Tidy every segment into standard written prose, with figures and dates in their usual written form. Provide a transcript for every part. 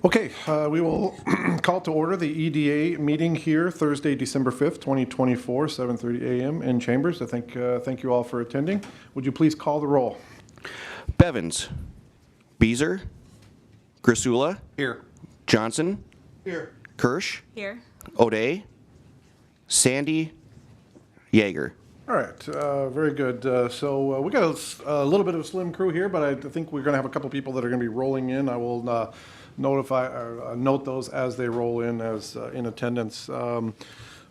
Okay, we will call to order the EDA meeting here Thursday, December 5th, 2024, 7:30 a.m. in Chambers. Thank you all for attending. Would you please call the roll? Bevins. Beezer. Grisula. Here. Johnson. Here. Kirsch. Here. O'Day. Sandy. Yeager. All right, very good. So we got a little bit of a slim crew here, but I think we're going to have a couple people that are going to be rolling in. I will note those as they roll in as in attendance.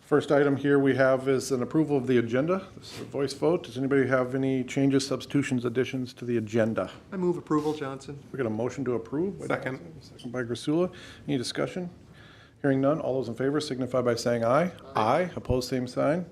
First item here we have is an approval of the agenda. This is a voice vote. Does anybody have any changes, substitutions, additions to the agenda? I move approval, Johnson. We got a motion to approve. By Second. Johnson, second by Grisula. Any discussion? Hearing none. All those in favor signify by saying aye. Aye. Opposed, same sign.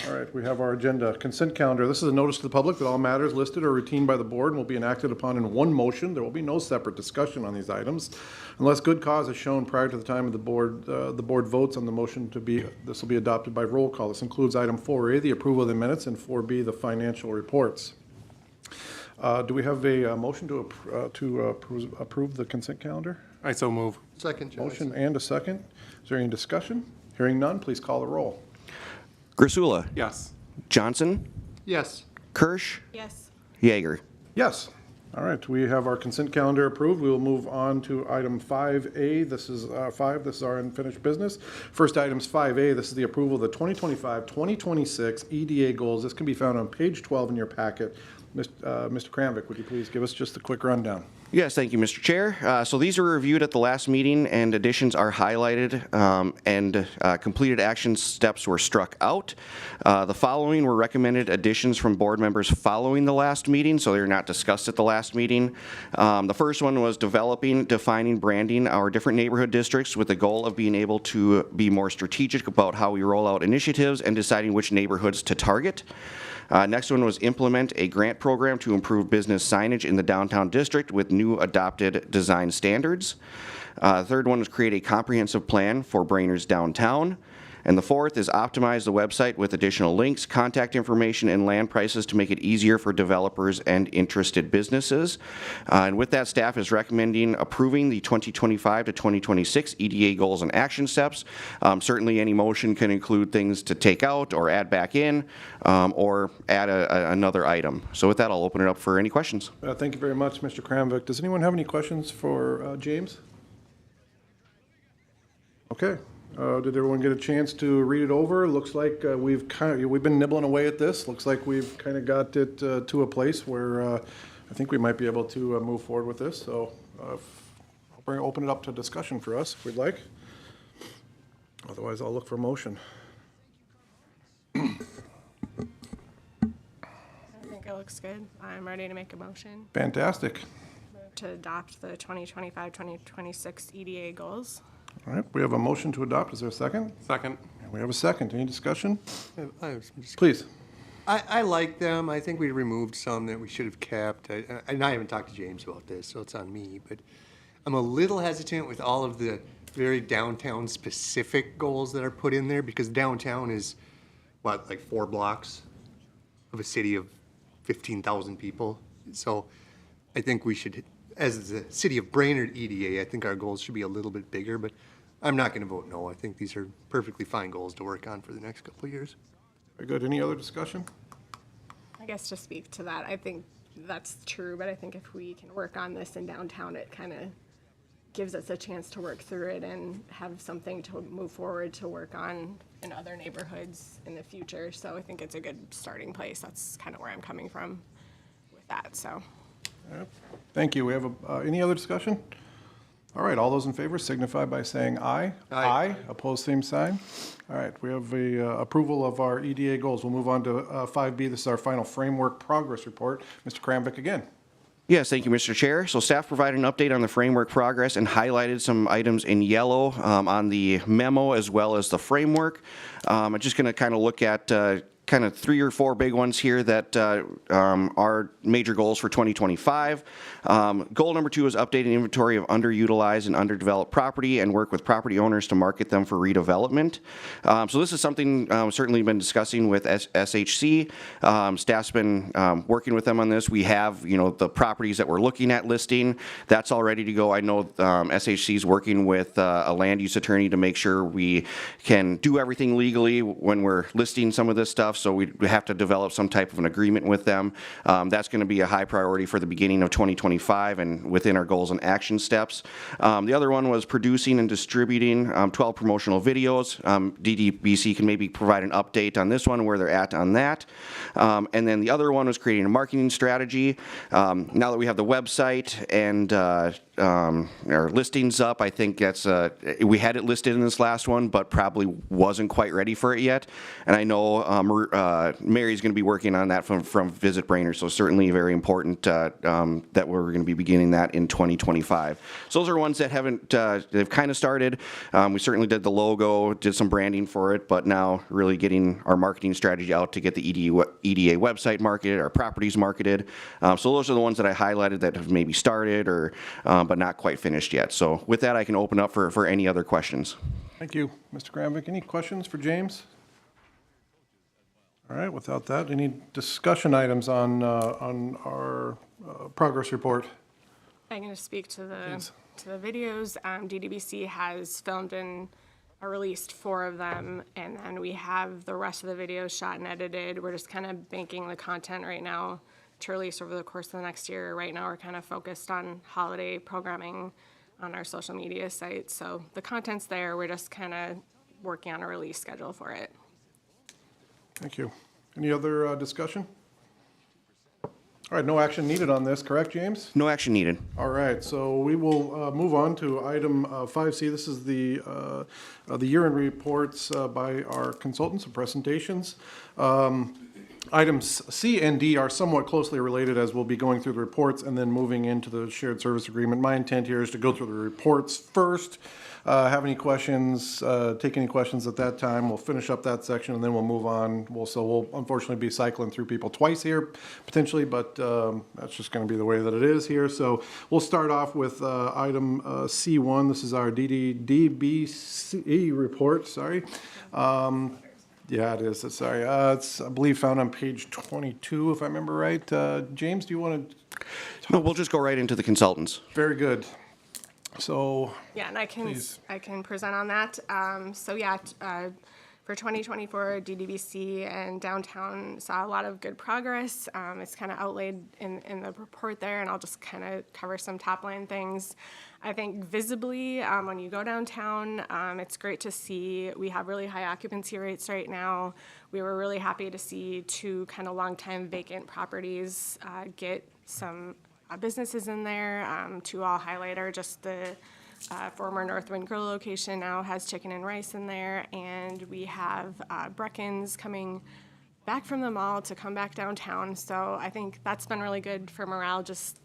All right, we have our agenda. Consent calendar. This is a notice to the public that all matters listed are routine by the board and will be enacted upon in one motion. There will be no separate discussion on these items unless good cause is shown prior to the time of the board votes on the motion to be. This will be adopted by roll call. This includes item 4A, the approval of the minutes, and 4B, the financial reports. Do we have a motion to approve the consent calendar? I so move. Second, Johnson. Motion and a second. Is there any discussion? Hearing none, please call the roll. Grisula. Yes. Johnson. Yes. Kirsch. Yes. Yeager. Yes. All right, we have our consent calendar approved. We will move on to item 5A. This is 5. This is our unfinished business. First item is 5A. This is the approval of the 2025-2026 EDA goals. This can be found on page 12 in your packet. Mr. Kramvik, would you please give us just a quick rundown? Yes, thank you, Mr. Chair. So these were reviewed at the last meeting, and additions are highlighted, and completed action steps were struck out. The following were recommended additions from board members following the last meeting, so they're not discussed at the last meeting. The first one was defining, branding our different neighborhood districts with the goal of being able to be more strategic about how we roll out initiatives and deciding which neighborhoods to target. Next one was implement a grant program to improve business signage in the downtown district with new adopted design standards. Third one was create a comprehensive plan for Brainerd's downtown. And the fourth is optimize the website with additional links, contact information, and land prices to make it easier for developers and interested businesses. And with that, staff is recommending approving the 2025 to 2026 EDA goals and action steps. Certainly any motion can include things to take out or add back in, or add another item. So with that, I'll open it up for any questions. Thank you very much, Mr. Kramvik. Does anyone have any questions for James? Okay. Did everyone get a chance to read it over? Looks like we've been nibbling away at this. Looks like we've kind of got it to a place where I think we might be able to move forward with this. So I'll open it up to discussion for us if we'd like. Otherwise, I'll look for a motion. I think it looks good. I'm ready to make a motion Fantastic. to adopt the 2025-2026 EDA goals. All right, we have a motion to adopt. Is there a second? Second. And we have a second. Any discussion? Just, Please. I like them. I think we removed some that we should have kept. And I haven't talked to James about this, so it's on me. But I'm a little hesitant with all of the very downtown specific goals that are put in there, because downtown is, what, like 4 blocks of a city of 15,000 people. So I think we should, as the city of Brainerd EDA, I think our goals should be a little bit bigger, but I'm not going to vote no. I think these are perfectly fine goals to work on for the next couple of years. Very good. Any other discussion? I guess to speak to that, I think that's true, but I think if we can work on this in downtown, it kind of gives us a chance to work through it and have something to move forward to work on in other neighborhoods in the future. So I think it's a good starting place. That's kind of where I'm coming from with that, so. Yep. Thank you. We have any other discussion? All right, all those in favor signify by saying aye. Aye. Opposed, same sign. All right, we have a approval of our EDA goals. We'll move on to 5B. This is our final framework progress report. Mr. Kramvik again. Yes, thank you, Mr. Chair. So staff provided an update on the framework progress and highlighted some items in yellow on the memo as well as the framework. I'm just going to kind of look at kind of 3 or 4 big ones here that are major goals for 2025. Goal number 2 is update an inventory of underutilized and underdeveloped property and work with property owners to market them for redevelopment. So this is something certainly been discussing with SHC. Staff's been working with them on this. We have, the properties that we're looking at listing. That's all ready to go. I know SHC is working with a land use attorney to make sure we can do everything legally when we're listing some of this stuff. So we have to develop some type of an agreement with them. That's going to be a high priority for the beginning of 2025 and within our goals and action steps. The other one was producing and distributing 12 promotional videos. DDBC can maybe provide an update on this one, where they're at on that. And then the other one was creating a marketing strategy. Now that we have the website and our listings up, I think that's we had it listed in this last one, but probably wasn't quite ready for it yet. And I know Mary's going to be working on that from Visit Brainerd, so certainly very important that we're going to be beginning that in 2025. So those are ones that haven't, they've kind of started. We certainly did the logo, did some branding for it, but now really getting our marketing strategy out to get the EDA website marketed, our properties marketed. So those are the ones that I highlighted that have maybe started or but not quite finished yet. So with that, I can open up for any other questions. Thank you, Mr. Gramvik. Any questions for James? All right, without that, any discussion items on our progress report? I'm going to speak to the videos. DDBC has filmed and released 4 of them, and then we have the rest of the videos shot and edited. We're just kind of banking the content right now to release over the course of the next year. Right now, we're kind of focused on holiday programming on our social media sites. So the content's there. We're just kind of working on a release schedule for it. Thank you. Any other discussion? All right, no action needed on this, correct, James? No action needed. All right, so we will move on to item 5C. This is the year-end reports by our consultants and presentations. Items C and D are somewhat closely related, as we'll be going through the reports and then moving into the shared service agreement. My intent here is to go through the reports first. Have any questions, take any questions at that time. We'll finish up that section and then we'll move on. We'll unfortunately be cycling through people twice here potentially, but that's just going to be the way that it is here. So we'll start off with item C1. This is our DBCE report, sorry. Yeah, it is. Sorry. It's, I believe, found on page 22, if I remember right. James, do you want to? No, we'll just go right into the consultants. Very good. So. Yeah, and I can present on that. For 2024, DDBC and downtown saw a lot of good progress. It's kind of outlaid in the report there, and I'll just kind of cover some top line things. I think visibly, when you go downtown, it's great to see we have really high occupancy rates right now. We were really happy to see 2 kind of long-time vacant properties get some businesses in there. 2 I'll highlight are just the former Northwind Grill location now has chicken and rice in there, and we have Brecken's coming back from the mall to come back downtown. So I think that's been really good for morale, just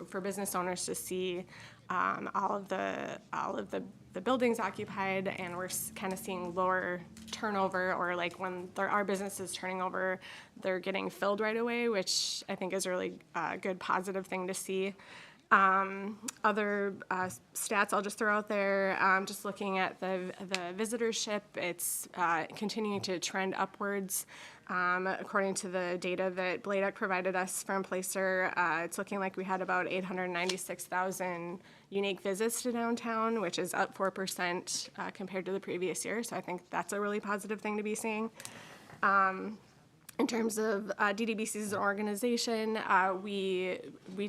for business owners to see all of the buildings occupied, and we're kind of seeing lower turnover, or like when there are businesses turning over, they're getting filled right away, which I think is a really good positive thing to see. Other stats I'll just throw out there, just looking at the visitorship, it's continuing to trend upwards. According to the data that Bladek provided us from Placer, it's looking like we had about 896,000 unique visits to downtown, which is up 4% compared to the previous year. So I think that's a really positive thing to be seeing. In terms of DDBC as an organization, we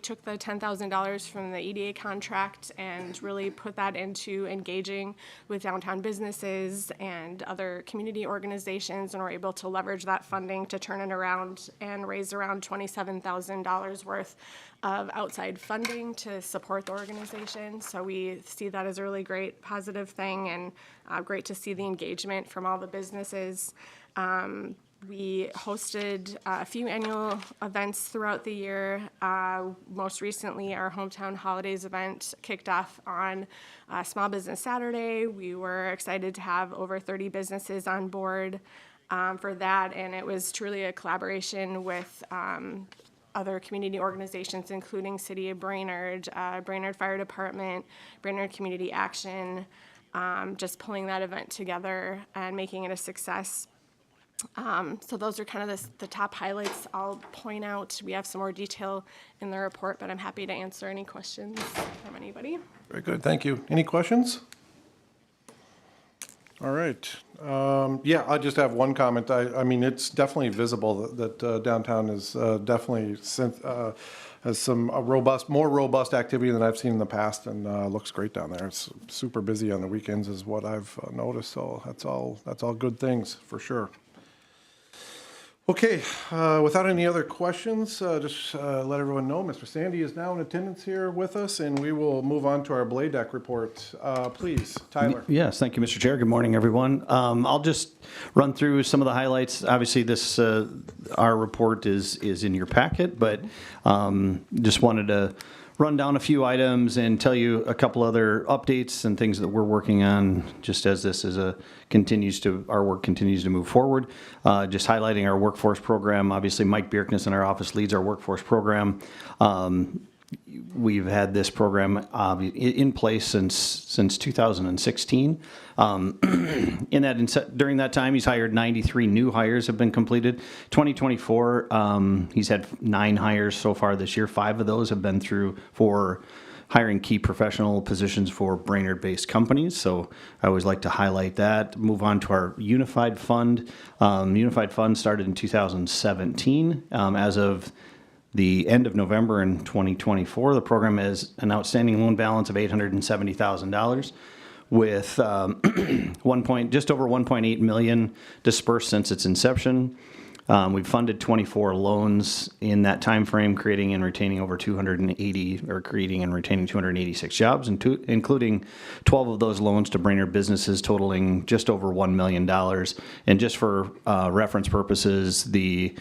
took the $10,000 from the EDA contract and really put that into engaging with downtown businesses and other community organizations, and we're able to leverage that funding to turn it around and raise around $27,000 worth of outside funding to support the organization. So we see that as a really great positive thing, and great to see the engagement from all the businesses. We hosted a few annual events throughout the year. Most recently, our Hometown Holidays event kicked off on Small Business Saturday. We were excited to have over 30 businesses on board. for that, and it was truly a collaboration with other community organizations, including City of Brainerd, Brainerd Fire Department, Brainerd Community Action, just pulling that event together and making it a success. So those are kind of the top highlights I'll point out. We have some more detail in the report, but I'm happy to answer any questions from anybody. Very good, thank you. Any questions? All right. Yeah, I just have one comment. I mean, it's definitely visible that downtown is definitely has some more robust activity than I've seen in the past, and looks great down there. It's super busy on the weekends, is what I've noticed. So that's all good things for sure. Okay, without any other questions, just let everyone know Mr. Sandy is now in attendance here with us, and we will move on to our Blade Deck report. Please, Tyler. Yes, thank you, Mr. Chair. Good morning, everyone. I'll just run through some of the highlights. Obviously, this our report is in your packet, but just wanted to run down a few items and tell you a couple other updates and things that we're working on just as this is our work continues to move forward. Just highlighting our workforce program. Obviously, Mike Bierkness in our office leads our workforce program. We've had this program in place since 2016. During that time, he's hired 93 new hires have been completed. 2024, he's had 9 hires so far this year. 5 of those have been for hiring key professional positions for Brainerd-based companies. So I always like to highlight that. Move on to our Unified Fund. Unified Fund started in 2017. As of the end of November in 2024, the program has an outstanding loan balance of $870,000 with just over 1.8 million dispersed since its inception. We've funded 24 loans in that time frame, creating and retaining 286 jobs, including 12 of those loans to Brainerd businesses totaling just over $1 million. And just for reference purposes, the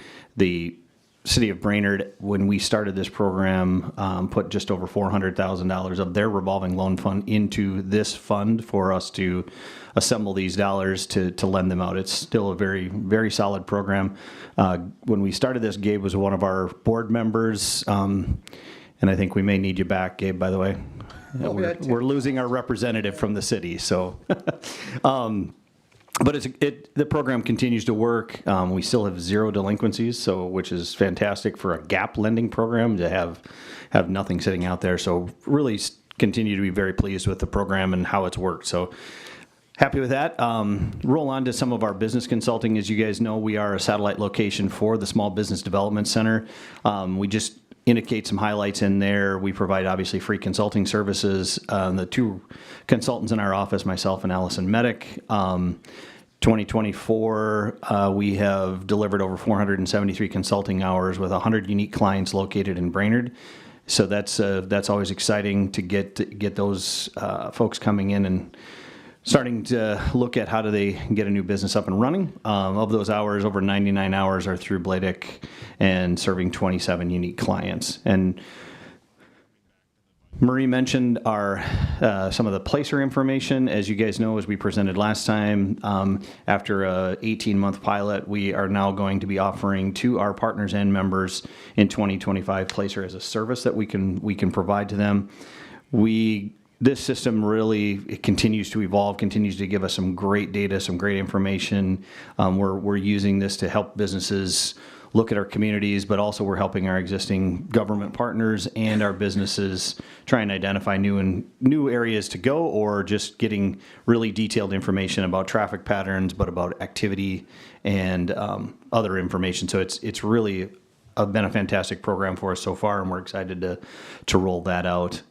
City of Brainerd, when we started this program, put just over $400,000 of their revolving loan fund into this fund for us to assemble these dollars to lend them out. It's still a very, very solid program. When we started this, Gabe was one of our board members, and I think we may need you back, Gabe, by the way. We're losing our representative from the city, so... But the program continues to work. We still have 0 delinquencies, which is fantastic for a gap lending program to have nothing sitting out there. So really continue to be very pleased with the program and how it's worked. So happy with that. Roll on to some of our business consulting. As you guys know, we are a satellite location for the Small Business Development Center. We just indicate some highlights in there. We provide obviously free consulting services. The 2 consultants in our office, myself and Allison Medic. 2024, we have delivered over 473 consulting hours with 100 unique clients located in Brainerd. So that's always exciting to get those folks coming in and starting to look at how do they get a new business up and running. Of those hours, over 99 hours are through Bladek and serving 27 unique clients. And Marie mentioned some of the placer information. As you guys know, as we presented last time, after a 18-month pilot, we are now going to be offering to our partners and members in 2025 placer as a service that we can provide to them. This system really continues to evolve, continues to give us some great data, some great information. We're using this to help businesses look at our communities, but also we're helping our existing government partners and our businesses try and identify new areas to go, or just getting really detailed information about traffic patterns, but about activity and other information. So it's really been a fantastic program for us so far, and we're excited to roll that out.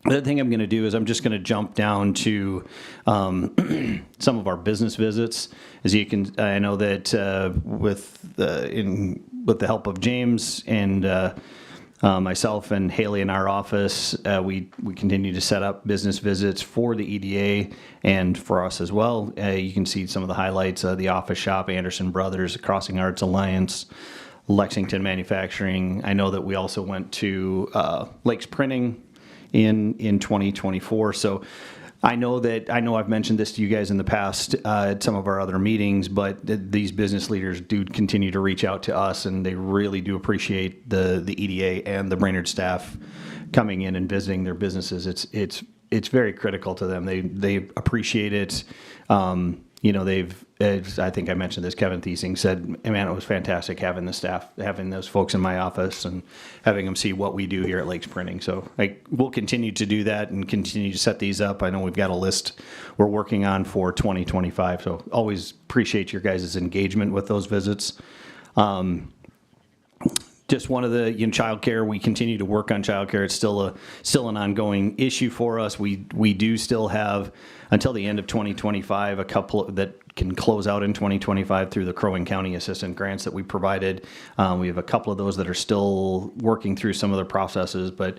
The other thing I'm going to do is I'm just going to jump down to some of our business visits. As you can, I know that with the help of James and myself and Haley in our office, we continue to set up business visits for the EDA and for us as well. You can see some of the highlights: the Office Shop, Anderson Brothers, Crossing Arts Alliance, Lexington Manufacturing. I know that we also went to Lakes Printing in 2024. So I know I've mentioned this to you guys in the past at some of our other meetings, but these business leaders do continue to reach out to us, and they really do appreciate the EDA and the Brainerd staff coming in and visiting their businesses. It's very critical to them. They appreciate it. I think I mentioned this, Kevin Thiesing said, "Hey, man, it was fantastic having the staff, having those folks in my office and having them see what we do here at Lakes Printing." So we'll continue to do that and continue to set these up. I know we've got a list we're working on for 2025. So always appreciate your guys' engagement with those visits. Just one of the childcare. We continue to work on childcare. It's still an ongoing issue for us. We do still have until the end of 2025 a couple that can close out in 2025 through the Crow Wing County assistant grants that we provided. We have a couple of those that are still working through some of the processes, but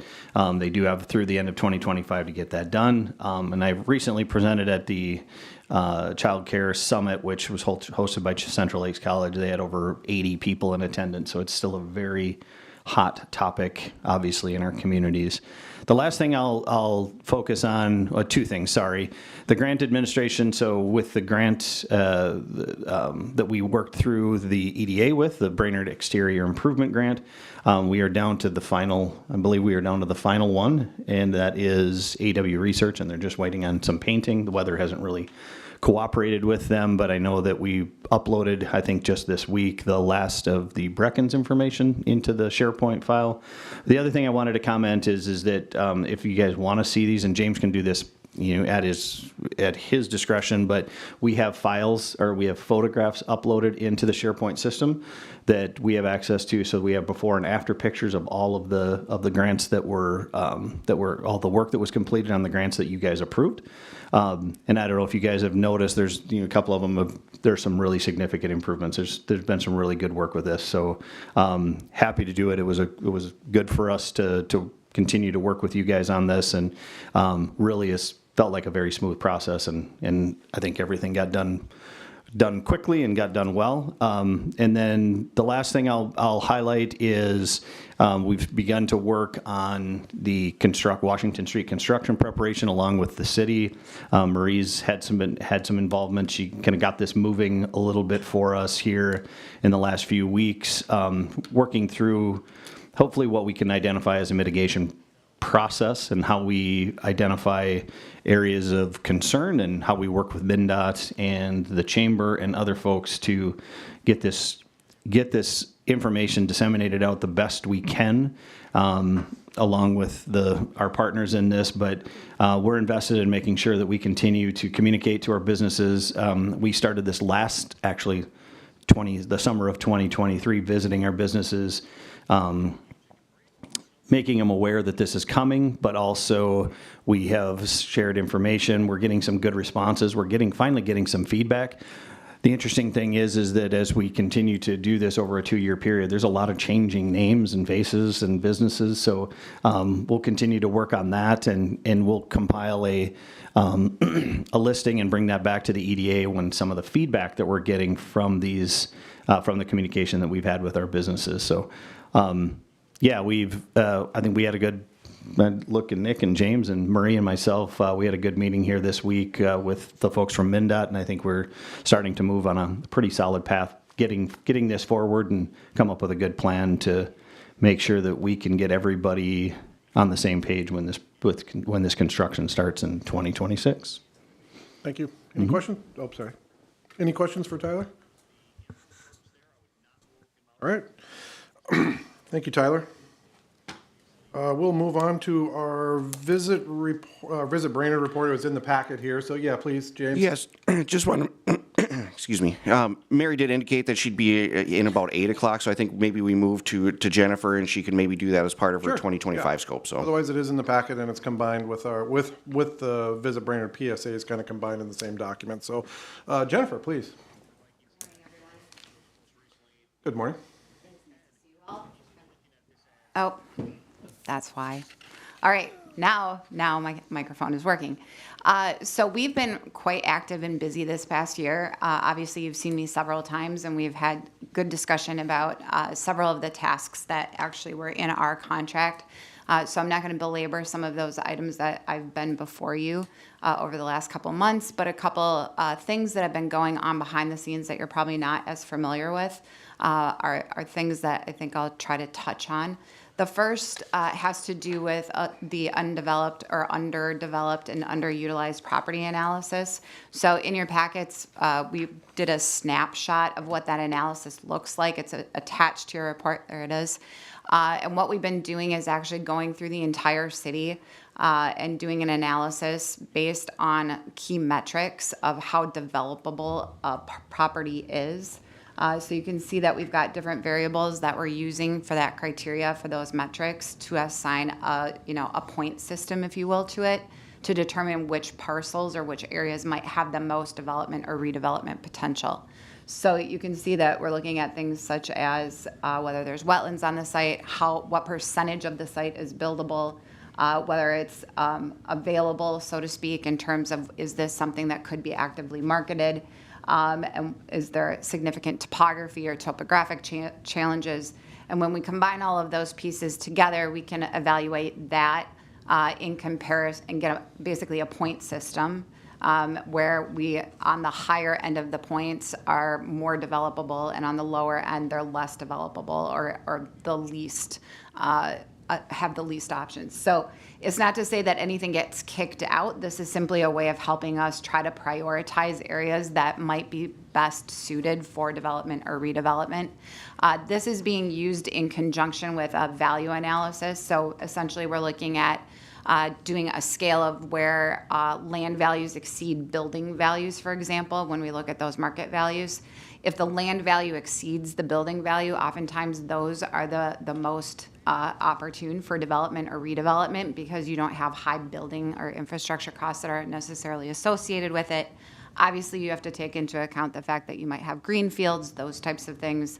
they do have through the end of 2025 to get that done. And I recently presented at the Child Care Summit, which was hosted by Central Lakes College. They had over 80 people in attendance, so it's still a very hot topic, obviously, in our communities. The last thing I'll focus on, two things, sorry. The grant administration, so with the grant that we worked through the EDA with, the Brainerd Exterior Improvement Grant, we are down to the final, I believe we are down to the final one, and that is AW Research, and they're just waiting on some painting. The weather hasn't really cooperated with them, but I know that we uploaded, I think just this week, the last of the Brecken's information into the SharePoint file. The other thing I wanted to comment is that if you guys want to see these, and James can do this at his discretion, but we have files or we have photographs uploaded into the SharePoint system that we have access to. So we have before and after pictures of all of the grants that were all the work that was completed on the grants that you guys approved. And I don't know if you guys have noticed, there's a couple of them. There's some really significant improvements. There's been some really good work with this. So happy to do it. It was good for us to continue to work with you guys on this, and really has felt like a very smooth process, and I think everything got done quickly and got done well. And then the last thing I'll highlight is we've begun to work on the Washington Street construction preparation along with the city. Marie's had some involvement. She kind of got this moving a little bit for us here in the last few weeks, working through hopefully what we can identify as a mitigation process and how we identify areas of concern and how we work with MnDOT and the chamber and other folks to get this information disseminated out the best we can, along with our partners in this. But we're invested in making sure that we continue to communicate to our businesses. We started this the summer of 2023, visiting our businesses, making them aware that this is coming, but also we have shared information. We're getting some good responses. We're finally getting some feedback. The interesting thing is that as we continue to do this over a 2-year period, there's a lot of changing names and faces and businesses. So we'll continue to work on that, and we'll compile a listing and bring that back to the EDA when some of the feedback that we're getting from from the communication that we've had with our businesses. So. Yeah, I think we had a good look at Nick and James and Marie and myself. We had a good meeting here this week with the folks from MnDOT, and I think we're starting to move on a pretty solid path, getting this forward and come up with a good plan to make sure that we can get everybody on the same page when this construction starts in 2026. Thank you. Any questions? Oh, sorry. Any questions for Tyler? All right. Thank you, Tyler. We'll move on to our Visit Brainerd report. It was in the packet here. So yeah, please, James. Yes, just want to, excuse me. Mary did indicate that she'd be in about 8 o'clock, so I think maybe we move to Jennifer, and she can maybe do that as part of her 2025 scope. So otherwise, it is in the packet, and it's combined with the Visit Brainerd PSA is kind of combined in the same document. So Jennifer, please. Good morning. Oh, that's why. All right, now my microphone is working. So we've been quite active and busy this past year. Obviously, you've seen me several times, and we've had good discussion about several of the tasks that actually were in our contract. So I'm not going to belabor some of those items that I've been before you over the last couple months, but a couple things that have been going on behind the scenes that you're probably not as familiar with are things that I think I'll try to touch on. The first has to do with the undeveloped or underdeveloped and underutilized property analysis. So in your packets, we did a snapshot of what that analysis looks like. It's attached to your report. There it is. And what we've been doing is actually going through the entire city and doing an analysis based on key metrics of how developable a property is. So you can see that we've got different variables that we're using for that criteria for those metrics to assign a point system, if you will, to it to determine which parcels or which areas might have the most development or redevelopment potential. So you can see that we're looking at things such as whether there's wetlands on the site, what percentage of the site is buildable, whether it's available, so to speak, in terms of is this something that could be actively marketed, and is there significant topography or topographic challenges? And when we combine all of those pieces together, we can evaluate that in comparison and get basically a point system where we, on the higher end of the points, are more developable, and on the lower end, they're less developable or the least have the least options. So it's not to say that anything gets kicked out. This is simply a way of helping us try to prioritize areas that might be best suited for development or redevelopment. This is being used in conjunction with a value analysis. So essentially we're looking at doing a scale of where land values exceed building values, for example, when we look at those market values. If the land value exceeds the building value, oftentimes those are the most opportune for development or redevelopment because you don't have high building or infrastructure costs that are necessarily associated with it. Obviously, you have to take into account the fact that you might have green fields, those types of things,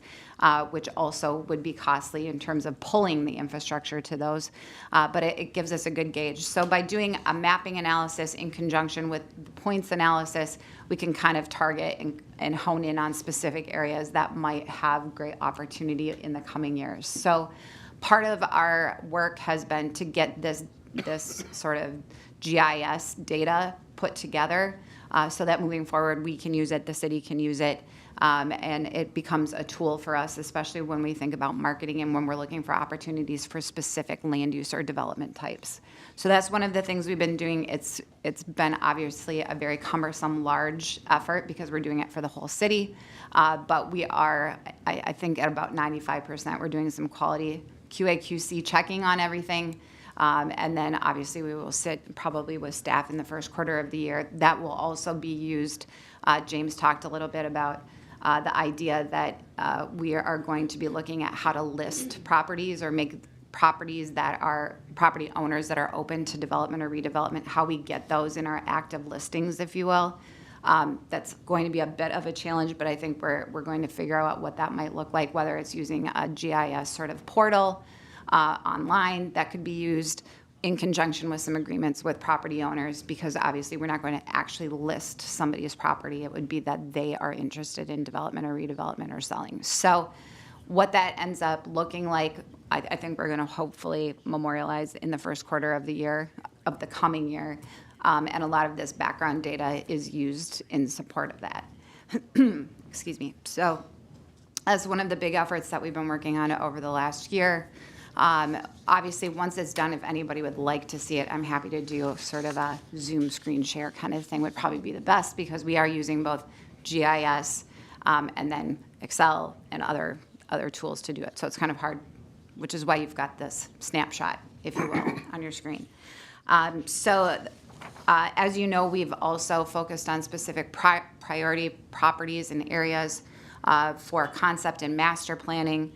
which also would be costly in terms of pulling the infrastructure to those. But it gives us a good gauge. So by doing a mapping analysis in conjunction with the points analysis, we can kind of target and hone in on specific areas that might have great opportunity in the coming years. So part of our work has been to get this sort of GIS data put together so that moving forward we can use it, the city can use it, and it becomes a tool for us, especially when we think about marketing and when we're looking for opportunities for specific land use or development types. So that's one of the things we've been doing. It's been obviously a very cumbersome, large effort because we're doing it for the whole city, but we are, I think, at about 95%. We're doing some quality QA/QC checking on everything. And then obviously we will sit probably with staff in the first quarter of the year. That will also be used. James talked a little bit about the idea that we are going to be looking at how to list properties or make properties that are property owners that are open to development or redevelopment, how we get those in our active listings, if you will. That's going to be a bit of a challenge, but I think we're going to figure out what that might look like, whether it's using a GIS sort of portal online that could be used in conjunction with some agreements with property owners, because obviously we're not going to actually list somebody's property. It would be that they are interested in development or redevelopment or selling. So what that ends up looking like, I think we're going to hopefully memorialize in the first quarter of the year, of the coming year. And a lot of this background data is used in support of that. Excuse me. So that's one of the big efforts that we've been working on over the last year. Obviously, once it's done, if anybody would like to see it, I'm happy to do sort of a Zoom screen share kind of thing would probably be the best because we are using both GIS and then Excel and other tools to do it. So it's kind of hard, which is why you've got this snapshot, if you will, on your screen. As you know, we've also focused on specific priority properties and areas for concept and master planning.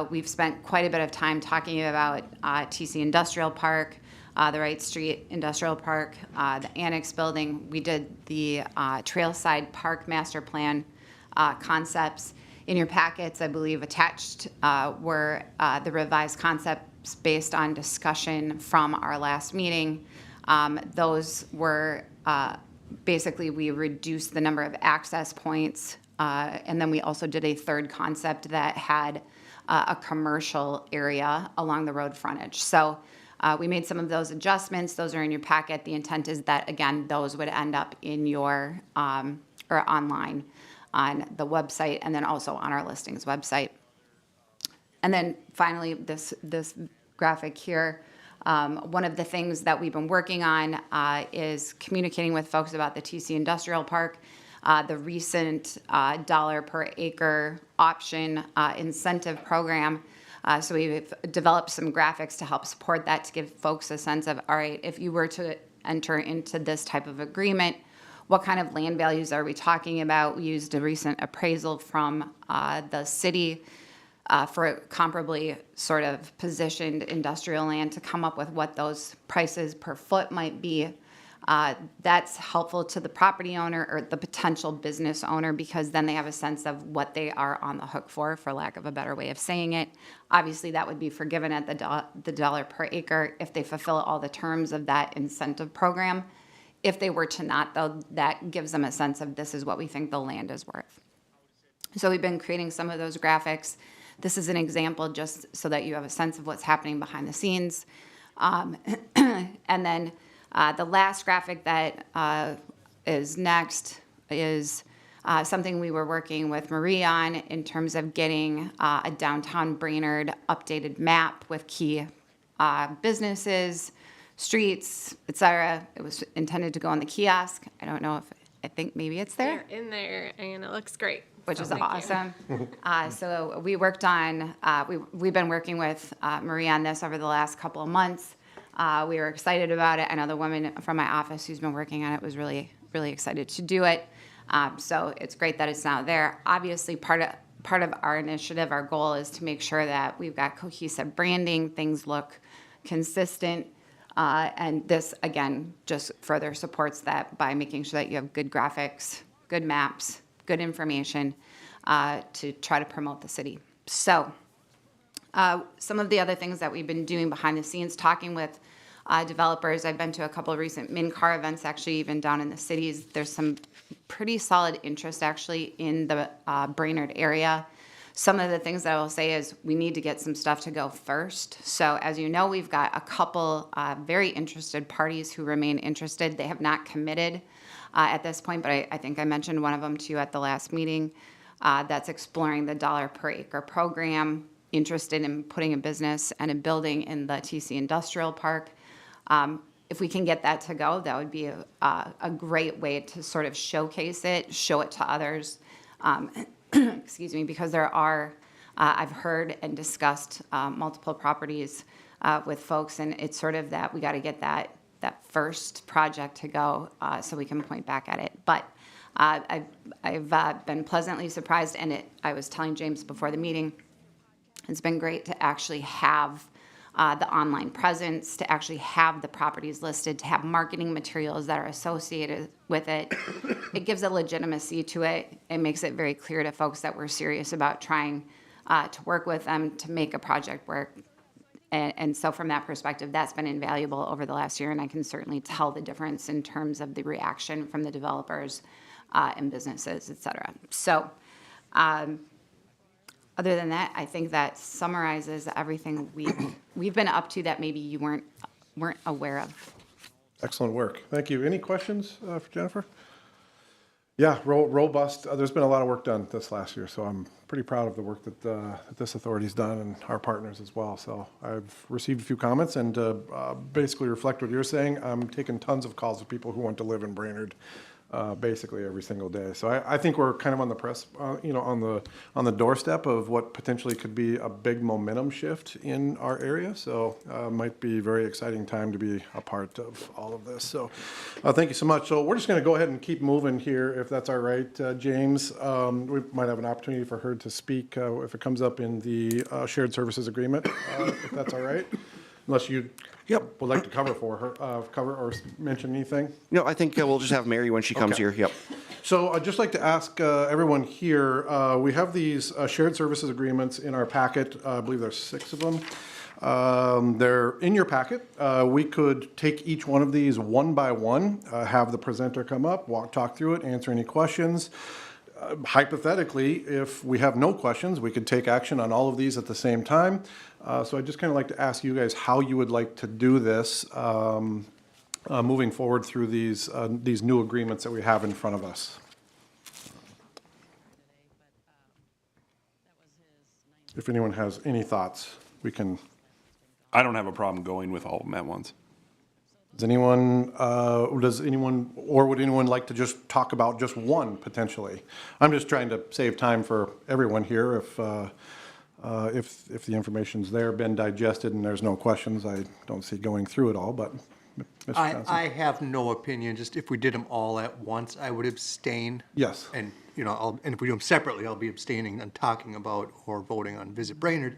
We've spent quite a bit of time talking about TC Industrial Park, the Wright Street Industrial Park, the Annex Building. We did the Trailside Park Master Plan concepts. In your packets, I believe attached were the revised concepts based on discussion from our last meeting. Those were basically we reduced the number of access points, and then we also did a third concept that had a commercial area along the road frontage. So We made some of those adjustments. Those are in your packet. The intent is that, again, those would end up in your, or online on the website and then also on our listings website. And then finally, this graphic here, one of the things that we've been working on is communicating with folks about the TC Industrial Park, the recent dollar per acre option incentive program. So we've developed some graphics to help support that, to give folks a sense of, all right, if you were to enter into this type of agreement, what kind of land values are we talking about? We used a recent appraisal from the city for comparably sort of positioned industrial land to come up with what those prices per foot might be. That's helpful to the property owner or the potential business owner, because then they have a sense of what they are on the hook for lack of a better way of saying it. Obviously, that would be forgiven at the dollar per acre if they fulfill all the terms of that incentive program. If they were to not, though, that gives them a sense of this is what we think the land is worth. So we've been creating some of those graphics. This is an example just so that you have a sense of what's happening behind the scenes. And then the last graphic that is next is something we were working with Marie on in terms of getting a downtown Brainerd updated map with key businesses, streets, etc. It was intended to go on the kiosk. I don't know if, I think maybe it's there. They're in there, and it looks great. Which So is thank you. awesome. So we worked on, we've been working with Marie on this over the last couple of months. We were excited about it. I know the woman from my office who's been working on it was really, really excited to do it. So it's great that it's now there. Obviously, part of our initiative, our goal is to make sure that we've got cohesive branding, things look consistent. And this, again, just further supports that by making sure that you have good graphics, good maps, good information to try to promote the city. So some of the other things that we've been doing behind the scenes, talking with developers. I've been to a couple of recent MinCar events, actually, even down in the cities. There's some pretty solid interest, actually, in the Brainerd area. Some of the things that I will say is we need to get some stuff to go first. So as you know, we've got a couple very interested parties who remain interested. They have not committed at this point, but I think I mentioned one of them to you at the last meeting that's exploring the dollar per acre program, interested in putting a business and a building in the TC Industrial Park. If we can get that to go, that would be a great way to sort of showcase it, show it to others. Excuse me, because there are, I've heard and discussed multiple properties with folks, and it's sort of that we got to get that first project to go so we can point back at it. But I've been pleasantly surprised, and I was telling James before the meeting, it's been great to actually have the online presence, to actually have the properties listed, to have marketing materials that are associated with it. It gives a legitimacy to it. It makes it very clear to folks that we're serious about trying to work with them to make a project work. And so from that perspective, that's been invaluable over the last year, and I can certainly tell the difference in terms of the reaction from the developers and businesses, et cetera. So other than that, I think that summarizes everything we've been up to that maybe you weren't aware of. Excellent work. Thank you. Any questions for Jennifer? Yeah, robust. There's been a lot of work done this last year, so I'm pretty proud of the work that this authority's done and our partners as well. So I've received a few comments and basically reflect what you're saying. I'm taking tons of calls of people who want to live in Brainerd. Basically every single day. So I think we're kind of on the press, on the doorstep of what potentially could be a big momentum shift in our area. So might be a very exciting time to be a part of all of this. So thank you so much. So we're just going to go ahead and keep moving here, if that's all right, James. We might have an opportunity for her to speak if it comes up in the shared services agreement, if that's all right. Unless you would like to cover for her, cover or mention anything. No, I think we'll just have Mary when she comes Okay. here. Yep. So I'd just like to ask everyone here, we have these shared services agreements in our packet. I believe there's 6 of them. They're in your packet. We could take each one of these one by one, have the presenter come up, talk through it, answer any questions. hypothetically, if we have no questions, we could take action on all of these at the same time. So I'd just kind of like to ask you guys how you would like to do this moving forward through these new agreements that we have in front of us. If anyone has any thoughts, we can. I don't have a problem going with all of them at once. Does anyone, or would anyone like to just talk about just one potentially? I'm just trying to save time for everyone here. If the information's there, been digested, and there's no questions, I don't see going through it all, but Mr. Johnson. I have no opinion, just if we did them all at once, I would abstain. Yes. And, and if we do them separately, I'll be abstaining and talking about or voting on Visit Brainerd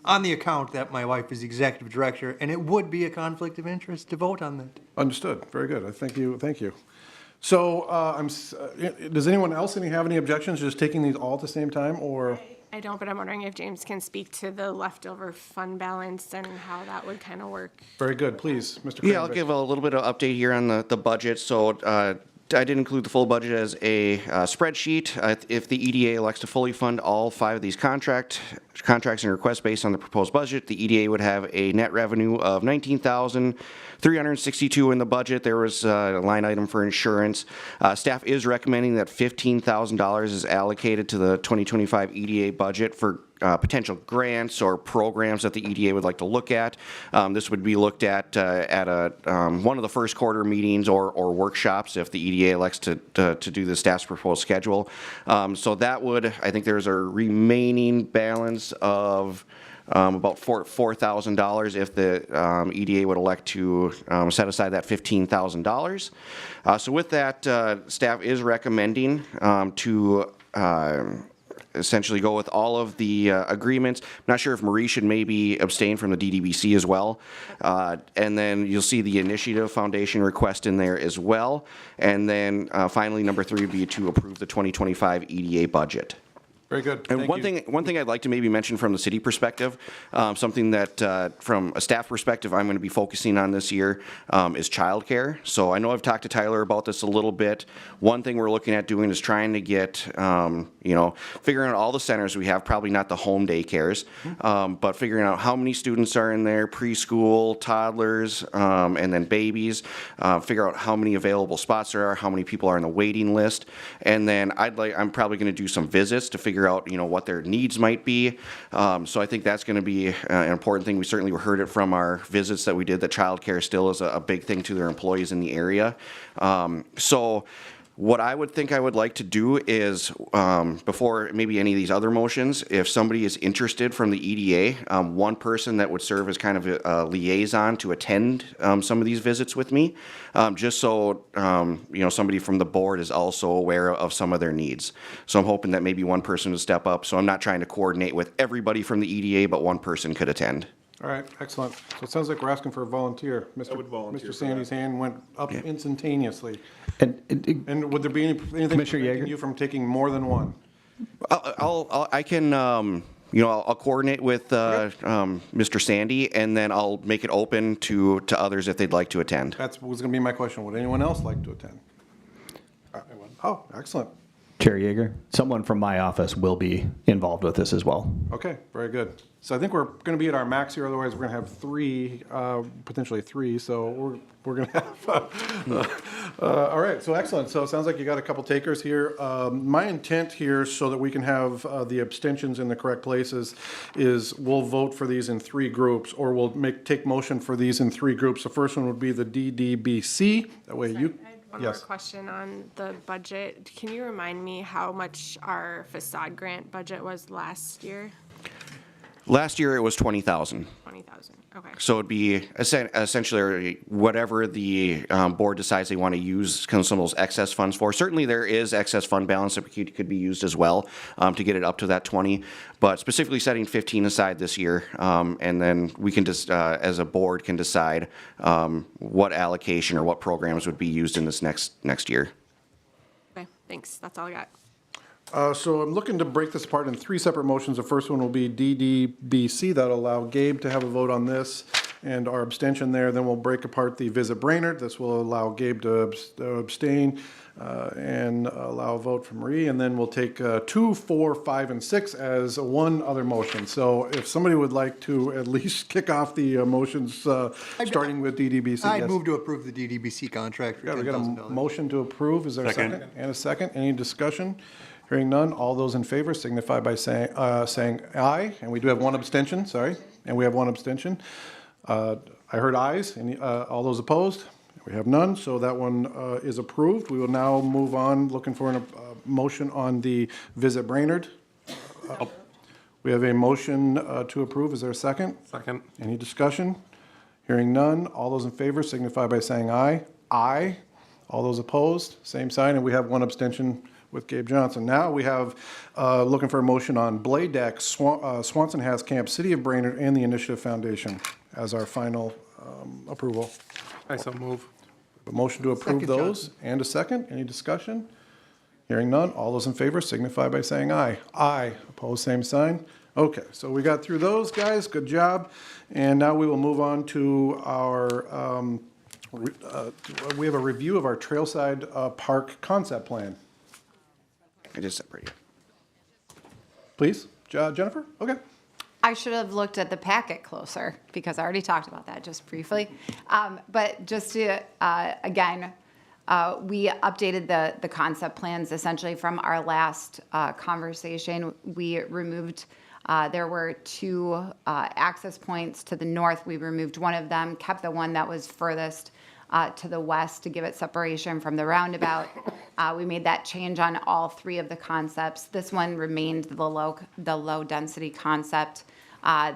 on the account that my wife is executive director, and it would be a conflict of interest to vote on that. Understood. Very good. Thank you. So, does anyone else have any objections to just taking these all at the same time, or? I don't, but I'm wondering if James can speak to the leftover fund balance and how that would kind of work. Very good. Please, Mr. Yeah, I'll Kramer. give a little bit of update here on the budget. So I did include the full budget as a spreadsheet. If the EDA elects to fully fund all 5 of these contracts and requests based on the proposed budget, the EDA would have a net revenue of $19,362 in the budget. There was a line item for insurance. Staff is recommending that $15,000 is allocated to the 2025 EDA budget for potential grants or programs that the EDA would like to look at. This would be looked at one of the first quarter meetings or workshops if the EDA elects to do the staff's proposed schedule. So that would, I think there's a remaining balance of about $4,000 if the EDA would elect to set aside that $15,000. So with that, staff is recommending to essentially go with all of the agreements. I'm not sure if Marie should maybe abstain from the DDBC as well. And then you'll see the Initiative Foundation request in there as well. And then finally, number 3 would be to approve the 2025 EDA budget. Very good. And Thank you. one thing I'd like to maybe mention from the city perspective, something that from a staff perspective I'm going to be focusing on this year is childcare. So I know I've talked to Tyler about this a little bit. One thing we're looking at doing is trying to get, figuring out all the centers we have, probably not the home daycares, but figuring out how many students are in there, preschool, toddlers, and then babies, figure out how many available spots there are, how many people are on the waiting list, and then I'm probably going to do some visits to figure out, what their needs might be. So I think that's going to be an important thing. We certainly heard it from our visits that we did that childcare still is a big thing to their employees in the area. So what I would like to do is, before maybe any of these other motions, if somebody is interested from the EDA, one person that would serve as kind of a liaison to attend some of these visits with me, just so, somebody from the board is also aware of some of their needs. So I'm hoping that maybe one person would step up. So I'm not trying to coordinate with everybody from the EDA, but one person could attend. All right, excellent. So it sounds like we're asking for a volunteer. I would volunteer Mr. for Sandy's hand went up instantaneously. And And would there be anything Commissioner preventing Yeager? you from taking more than one? I can, I'll coordinate with Mr. Sandy, and then I'll make it open to others if they'd like to attend. That was going to be my question. Would anyone else like to attend? Oh, excellent. Chair Yeager, someone from my office will be involved with this as well. Okay, very good. So I think we're going to be at our max here. Otherwise, we're going to have 3, potentially 3. So we're going to have. All right. So excellent. So it sounds like you got a couple takers here. My intent here, so that we can have the abstentions in the correct places, is we'll vote for these in 3 groups, or we'll take motion for these in 3 groups. The first one would be the DDBC. That way you. One Yes. more question on the budget. Can you remind me how much our facade grant budget was last year? Last year it was 20,000. 20,000. Okay. So it'd be essentially whatever the board decides they want to use some of those excess funds for. Certainly there is excess fund balance that could be used as well to get it up to that 20, but specifically setting 15 aside this year, and then we can just, as a board, can decide what allocation or what programs would be used in this next year. Okay. Thanks. That's all I got. So I'm looking to break this apart in 3 separate motions. The first one will be DDBC. That'll allow Gabe to have a vote on this. and our abstention there. Then we'll break apart the Visit Brainerd. This will allow Gabe to abstain and allow a vote from Marie. And then we'll take 2, 4, 5, and 6 as one other motion. So if somebody would like to at least kick off the motions, starting with DDBC. I'd yes. move to approve the DDBC contract for Yeah, we got a $10,000. motion to approve. Is there a Second. second? And a second. Any discussion? Hearing none. All those in favor signify by saying aye. And we do have one abstention, sorry. And we have one abstention. I heard ayes. All those opposed? We have none, so that one is approved. We will now move on, looking for a motion on the Visit Brainerd. We have a motion to approve. Is there a second? Second. Any discussion? Hearing none. All those in favor signify by saying aye. Aye. All those opposed, same sign, and we have one abstention with Gabe Johnson. Now we have, looking for a motion on Blade Deck, Swanson Has Camp, City of Brainerd, and the Initiative Foundation as our final approval. I so move. A motion to approve Second, those, Johnson. and a second. Any discussion? Hearing none. All those in favor signify by saying aye. Aye. Opposed, same sign. Okay, so we got through those, guys. Good job. And now we will move on to our, we have a review of our Trailside Park concept plan. I just separated. Please, Jennifer? Okay. I should have looked at the packet closer because I already talked about that just briefly. But just to, again, we updated the concept plans essentially from our last conversation. We removed, there were 2 access points to the north. We removed one of them, kept the one that was furthest to the west to give it separation from the roundabout. We made that change on all 3 of the concepts. This one remained the low density concept.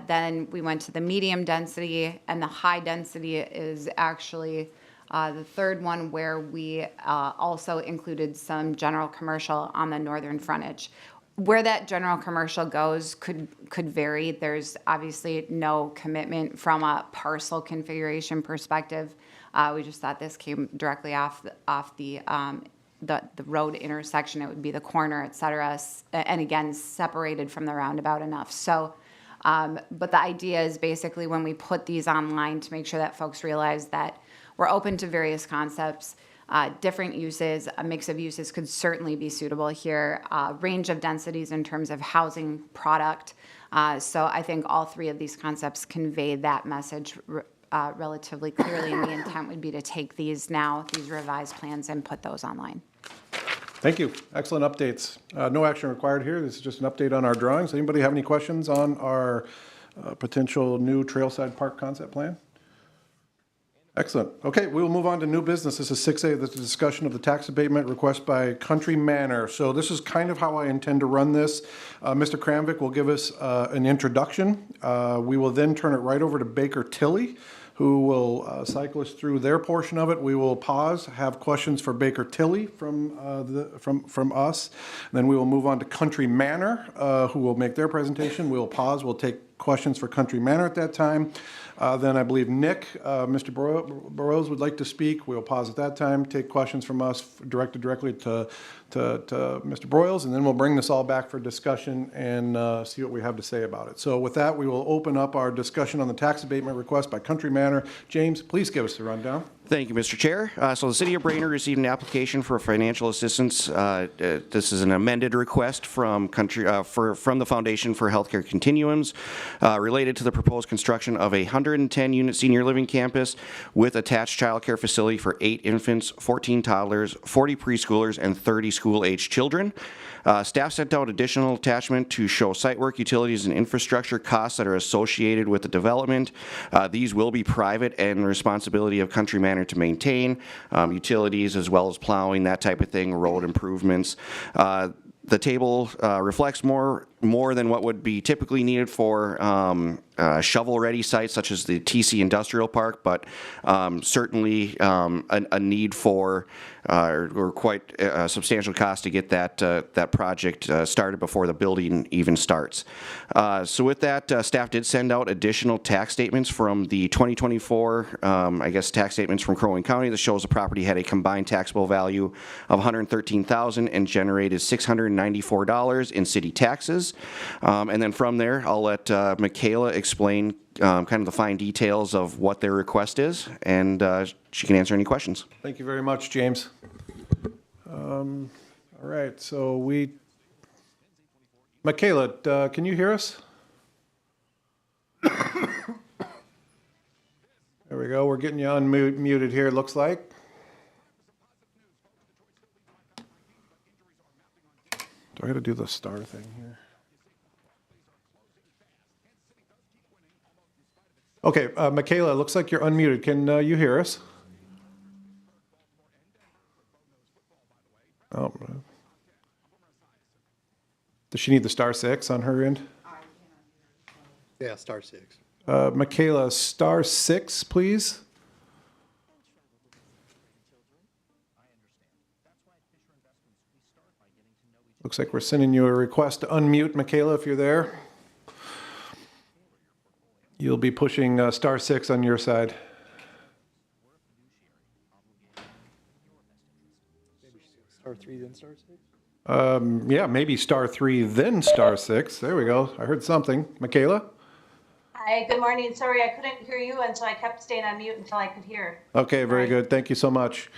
Then we went to the medium density, and the high density is actually the 3rd one, where we also included some general commercial on the northern frontage. Where that general commercial goes could vary. There's obviously no commitment from a parcel configuration perspective. We just thought this came directly off the road intersection. It would be the corner, et cetera, and again, separated from the roundabout enough. So, but the idea is basically when we put these online to make sure that folks realize that we're open to various concepts, different uses, a mix of uses could certainly be suitable here, range of densities in terms of housing product. So I think all 3 of these concepts convey that message relatively clearly, and the intent would be to take these revised plans and put those online. Thank you. Excellent updates. No action required here. This is just an update on our drawings. Anybody have any questions on our potential new Trailside Park concept plan? Excellent. Okay, we will move on to new business. This is 6A, this is a discussion of the tax abatement request by Country Manor. So this is kind of how I intend to run this. Mr. Kramvik will give us an introduction. We will then turn it right over to Baker Tilly, who will cycle us through their portion of it. We will pause, have questions for Baker Tilly from us. Then we will move on to Country Manor, who will make their presentation. We will pause. We'll take questions for Country Manor at that time. Then I believe Nick, Mr. Burrows would like to speak. We'll pause at that time, take questions from us directed directly to Mr. Broyles, and then we'll bring this all back for discussion and see what we have to say about it. So with that, we will open up our discussion on the tax abatement request by Country Manor. James, please give us the rundown. Thank you, Mr. Chair. So the City of Brainerd received an application for financial assistance. This is an amended request from from the Foundation for Healthcare Continuums related to the proposed construction of a 110-unit senior living campus with attached childcare facility for 8 infants, 14 toddlers, 40 preschoolers, and 30 school-aged children. Staff sent out additional attachment to show site work, utilities, and infrastructure costs that are associated with the development. These will be private and responsibility of Country Manor to maintain, utilities as well as plowing, that type of thing, road improvements. The table reflects more than what would be typically needed for shovel-ready sites such as the TC Industrial Park, but certainly a need for or quite a substantial cost to get that project started before the building even starts. So with that, staff did send out additional tax statements from the 2024, tax statements from Crow Wing County that shows the property had a combined taxable value of $113,000 and generated $694 in city taxes. And then from there, I'll let Michaela explain kind of the fine details of what their request is, and she can answer any questions. Thank you very much, James. All right, so Michaela, can you hear us? There we go. We're getting you unmuted here, it looks like. Do I got to do the star thing here? Okay, Michaela, it looks like you're unmuted. Can you hear us? Oh. Does she need the star 6 on her end? Yeah, star 6. Michaela, star 6, please. Looks like we're sending you a request to unmute, Michaela, if you're there. You'll be pushing star 6 on your side. Star 3, then star 6? Yeah, maybe star 3, then star 6. There we go. I heard something. Michaela? Hi, good morning. Sorry, I couldn't hear you, and so I kept staying on mute until I could hear. Okay, very good. Thank you so much.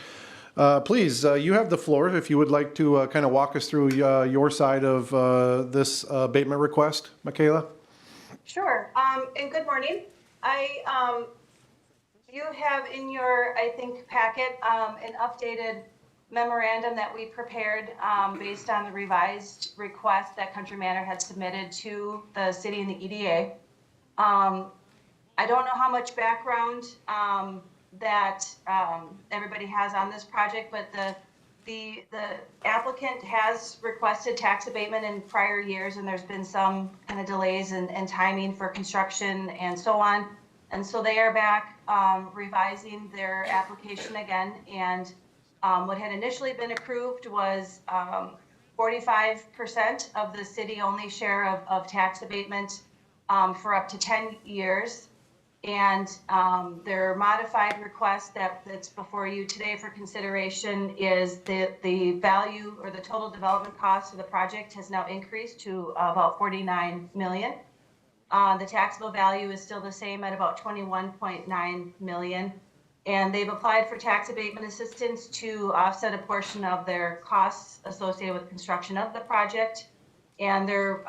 Please, you have the floor if you would like to kind of walk us through your side of this abatement request, Michaela. Sure, and good morning. You have in your, I think, packet, an updated memorandum that we prepared based on the revised request that Country Manor had submitted to the city and the EDA. I don't know how much background that everybody has on this project, but the applicant has requested tax abatement in prior years, and there's been some kind of delays and timing for construction and so on. And so they are back revising their application again. And what had initially been approved was 45% of the city-only share of tax abatement for up to 10 years. And their modified request that's before you today for consideration is the value or the total development cost of the project has now increased to about $49 million. The taxable value is still the same at about $21.9 million. And they've applied for tax abatement assistance to offset a portion of their costs associated with construction of the project. And their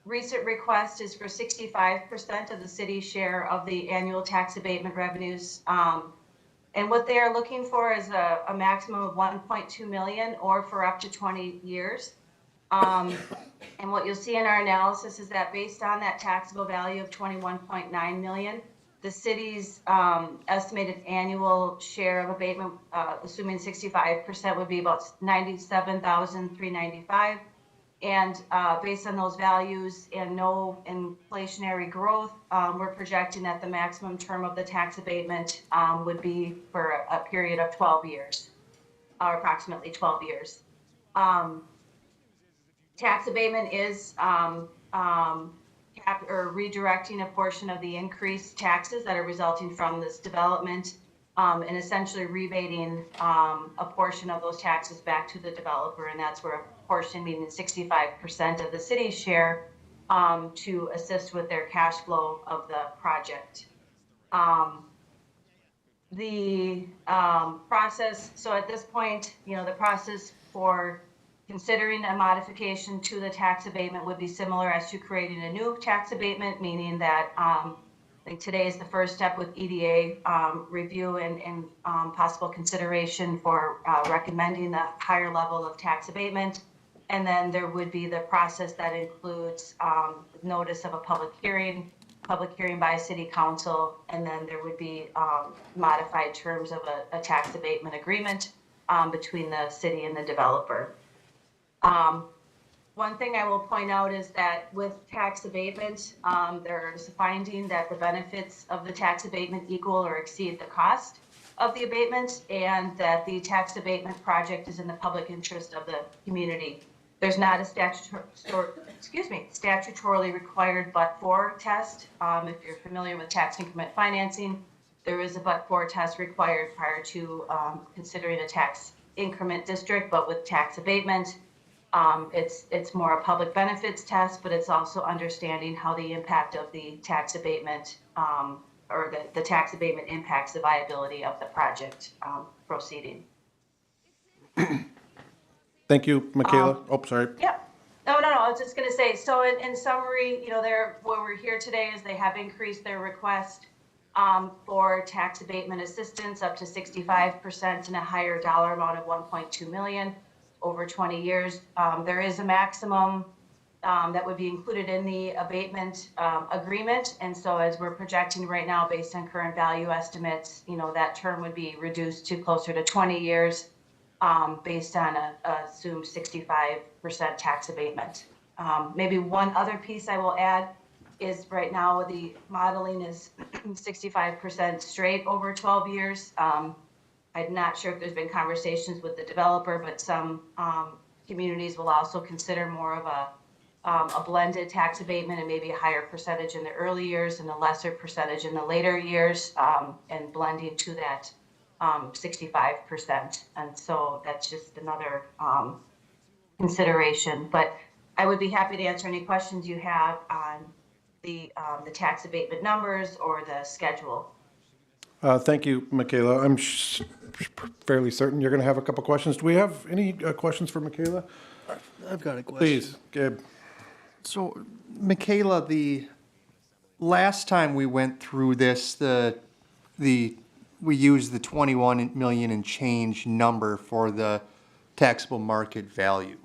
recent request is for 65% of the city's share of the annual tax abatement revenues. And what they are looking for is a maximum of 1.2 million or for up to 20 years. And what you'll see in our analysis is that based on that taxable value of 21.9 million, the city's estimated annual share of abatement, assuming 65%, would be about $97,395. And based on those values and no inflationary growth, we're projecting that the maximum term of the tax abatement would be for a period of 12 years, or approximately 12 years. Tax abatement is redirecting a portion of the increased taxes that are resulting from this development and essentially rebating a portion of those taxes back to the developer. And that's where a portion, meaning 65% of the city's share, to assist with their cash flow of the project. The process, so at this point, the process for considering a modification to the tax abatement would be similar as to creating a new tax abatement, meaning that I think today is the first step with EDA review and possible consideration for recommending the higher level of tax abatement. And then there would be the process that includes notice of a public hearing by city council, and then there would be modified terms of a tax abatement agreement between the city and the developer. One thing I will point out is that with tax abatement, there's a finding that the benefits of the tax abatement equal or exceed the cost of the abatement, and that the tax abatement project is in the public interest of the community. There's not a statutorily required but-for test. If you're familiar with tax increment financing, there is a but-for test required prior to considering a tax increment district, but with tax abatement, It's more a public benefits test, but it's also understanding how the impact of the tax abatement, or the tax abatement impacts the viability of the project proceeding. Thank you, Michaela. Oh, sorry. Yep. No, I was just going to say, so in summary, what we're here today is they have increased their request for tax abatement assistance up to 65% and a higher dollar amount of 1.2 million over 20 years. There is a maximum that would be included in the abatement agreement. And so as we're projecting right now, based on current value estimates, that term would be reduced to closer to 20 years based on a assumed 65% tax abatement. Maybe one other piece I will add is right now the modeling is 65% straight over 12 years. I'm not sure if there's been conversations with the developer, but some communities will also consider more of a blended tax abatement and maybe a higher percentage in the early years and a lesser percentage in the later years, and blending to that 65%. And so that's just another consideration. But I would be happy to answer any questions you have on the tax abatement numbers or the schedule. Thank you, Michaela. I'm fairly certain you're going to have a couple questions. Do we have any questions for Michaela? I've got a question. Please, Gabe. So, Michaela, the last time we went through this, we used the 21 million and change number for the taxable market value.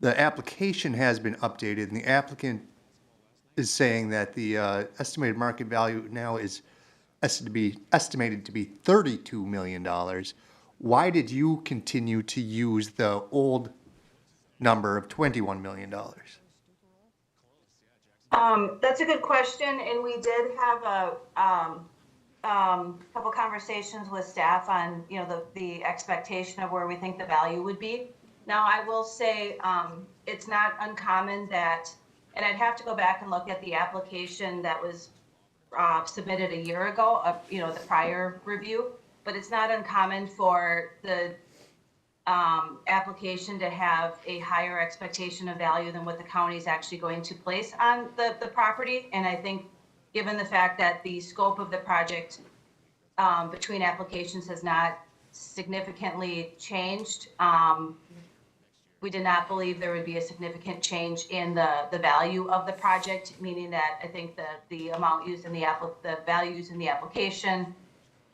The application has been updated, and the applicant is saying that the estimated market value now is estimated to be $32 million. Why did you continue to use the old number of $21 million? That's a good question, and we did have a couple conversations with staff on the expectation of where we think the value would be. Now, I will say it's not uncommon that, and I'd have to go back and look at the application that was submitted a year ago, the prior review, but it's not uncommon for the application to have a higher expectation of value than what the county is actually going to place on the property. And I think given the fact that the scope of the project between applications has not significantly changed, we did not believe there would be a significant change in the value of the project, meaning that I think the amount used in the value used in the application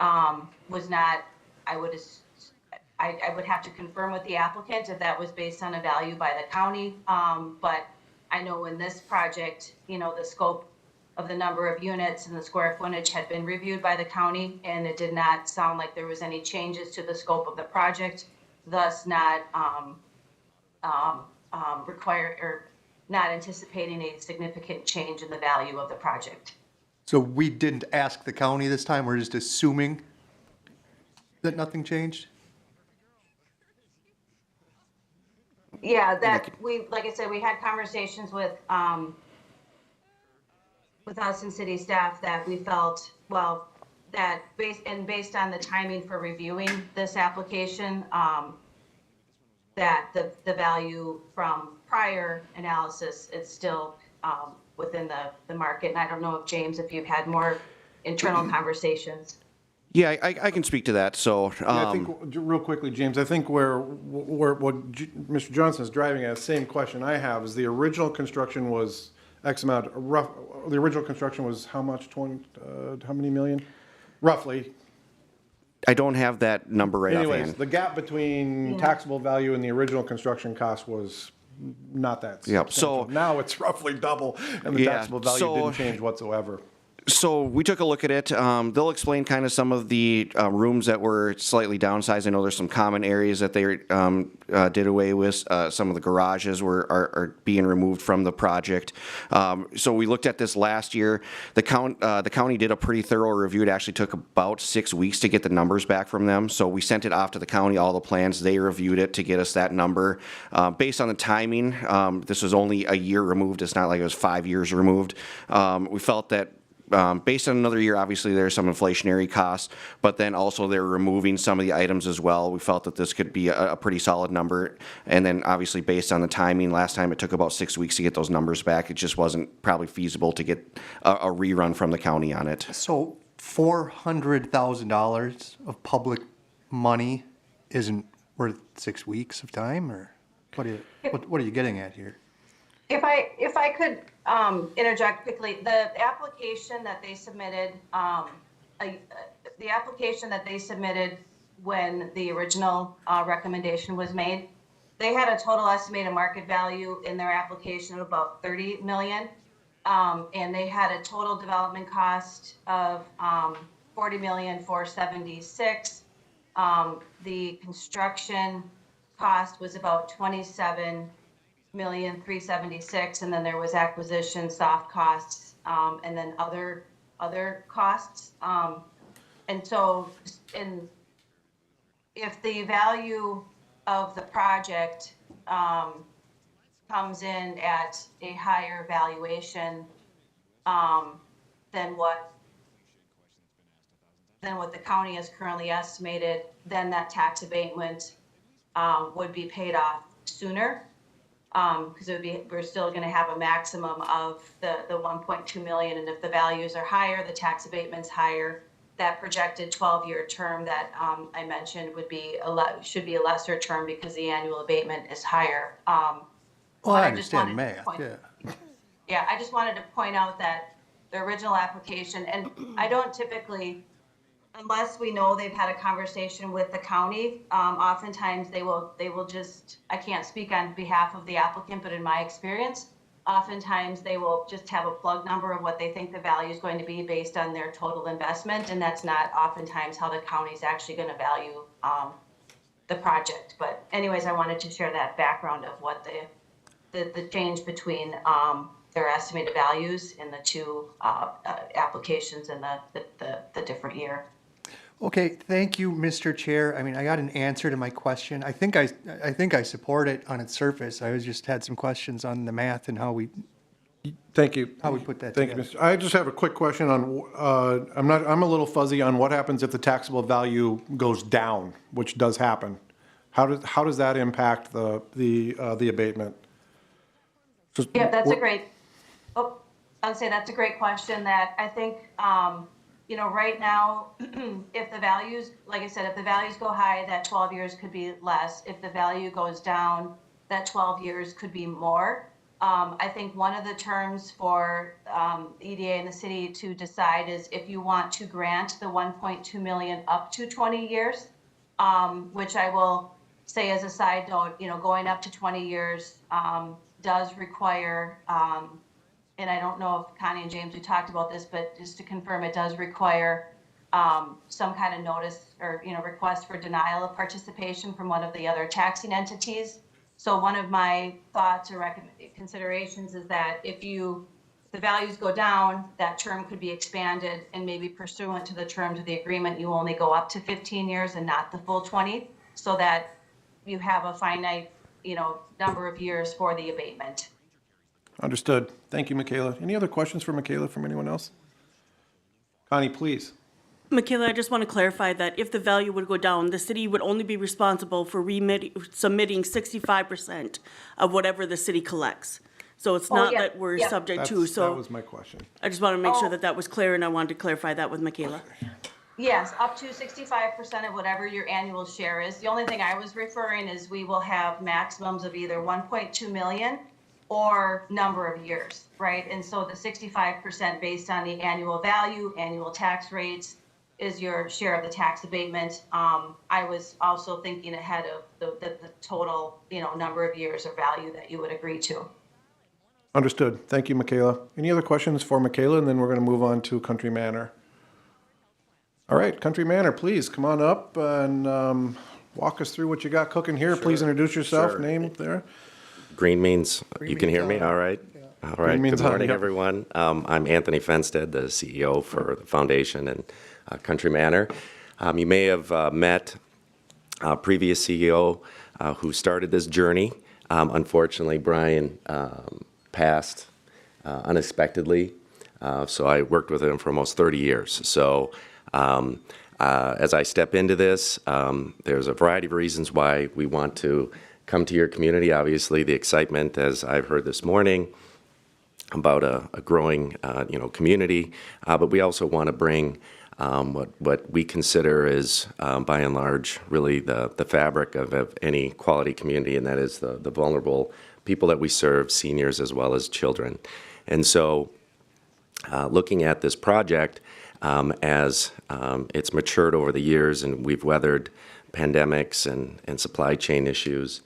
was not, I would have to confirm with the applicant if that was based on a value by the county. But I know in this project, the scope of the number of units and the square footage had been reviewed by the county, and it did not sound like there was any changes to the scope of the project, thus not require or not anticipating a significant change in the value of the project. So we didn't ask the county this time, we're just assuming that nothing changed? Yeah, like I said, we had conversations with us and city staff that we felt, that based on the timing for reviewing this application, that the value from prior analysis is still within the market. And I don't know if you've had more internal conversations. Yeah, I can speak to that. So, Yeah, I think, real quickly, James, I think what Mr. Johnson is driving at, same question I have, is the original construction was X amount, the original construction was how much, how many million? Roughly. I don't have that number right Anyways, offhand. the gap between taxable value and the original construction cost was not that Yep, substantial. so- Now it's roughly double, and the Yeah, taxable value so- didn't change whatsoever. So we took a look at it. They'll explain kind of some of the rooms that were slightly downsized. I know there's some common areas that they did away with. Some of the garages are being removed from the project. So we looked at this last year. The county did a pretty thorough review. It actually took about 6 weeks to get the numbers back from them. So we sent it off to the county, all the plans. They reviewed it to get us that number. Based on the timing, this was only a year removed. It's not like it was 5 years removed. We felt that based on another year, obviously there's some inflationary costs, but then also they're removing some of the items as well. We felt that this could be a pretty solid number. And then obviously based on the timing, last time it took about 6 weeks to get those numbers back. It just wasn't probably feasible to get a rerun from the county on it. So $400,000 of public money isn't worth 6 weeks of time, or what are you getting at here? If I could interject quickly, the application that they submitted, when the original recommendation was made, they had a total estimated market value in their application of about $30 million, and they had a total development cost of $40,476,000. The construction cost was about $27,376,000, and then there was acquisition, soft costs, and then other costs. And so, if the value of the project comes in at a higher valuation than what the county has currently estimated, then that tax abatement would be paid off sooner. Because we're still going to have a maximum of the 1.2 million, and if the values are higher, the tax abatement's higher. That projected 12-year term that I mentioned should be a lesser term because the annual abatement is higher. Well, I understand math, Yeah, I just wanted to point out that the original application, and I don't typically, unless we know they've had a conversation with the county, oftentimes they will just, I can't speak on behalf of the applicant, but in my experience, oftentimes they will just have a plug number of what they think the value is going to be based on their total investment, and that's not oftentimes how the county is actually going to value the project. But anyways, I wanted to share that background of what the change between their estimated values in the two applications and the different year. Okay, thank you, Mr. Chair. I mean, I got an answer to my question. I think I support it on its surface. I just had some questions on the math and how we Thank you. put that Thank you, together. Mr. I just have a quick question on, I'm a little fuzzy on what happens if the taxable value goes down, which does happen. How does that impact the abatement? Yeah, that's a great question that I think, right now, if the values, like I said, if the values go high, that 12 years could be less. If the value goes down, that 12 years could be more. I think one of the terms for EDA and the city to decide is if you want to grant the 1.2 million up to 20 years, which I will say as a side note, going up to 20 years does require, and I don't know if Connie and James, we talked about this, but just to confirm, it does require some kind of notice or, request for denial of participation from one of the other taxing entities. So one of my thoughts or considerations is that if the values go down, that term could be expanded, and maybe pursuant to the terms of the agreement, you only go up to 15 years and not the full 20, so that you have a finite, number of years for the abatement. Understood. Thank you, Michaela. Any other questions for Michaela from anyone else? Connie, please. Michaela, I just want to clarify that if the value would go down, the city would only be responsible for submitting 65% of whatever the city collects. So it's not that we're subject to. So that was my question. I just want to make sure that was clear, and I wanted to clarify that with Michaela. Yes, up to 65% of whatever your annual share is. The only thing I was referring is we will have maximums of either 1.2 million or number of years, right? And so the 65% based on the annual value, annual tax rates, is your share of the tax abatement. I was also thinking ahead of the total, number of years or value that you would agree to. Understood. Thank you, Michaela. Any other questions for Michaela? And then we're going to move on to Country Manor. All right, Country Manor, please come on up and walk us through what you got cooking here. Please introduce yourself, name there. Green means, you can hear me? All right. All right. means Good morning, on, yep. everyone. I'm Anthony Fenstead, the CEO for the foundation and Country Manor. You may have met a previous CEO who started this journey. Unfortunately, Brian passed unexpectedly So I worked with him for almost 30 years. So as I step into this, there's a variety of reasons why we want to come to your community. Obviously, the excitement, as I've heard this morning, about a growing community, but we also want to bring what we consider is, by and large, really the fabric of any quality community, and that is the vulnerable people that we serve, seniors as well as children. And so looking at this project as it's matured over the years and we've weathered pandemics and supply chain issues,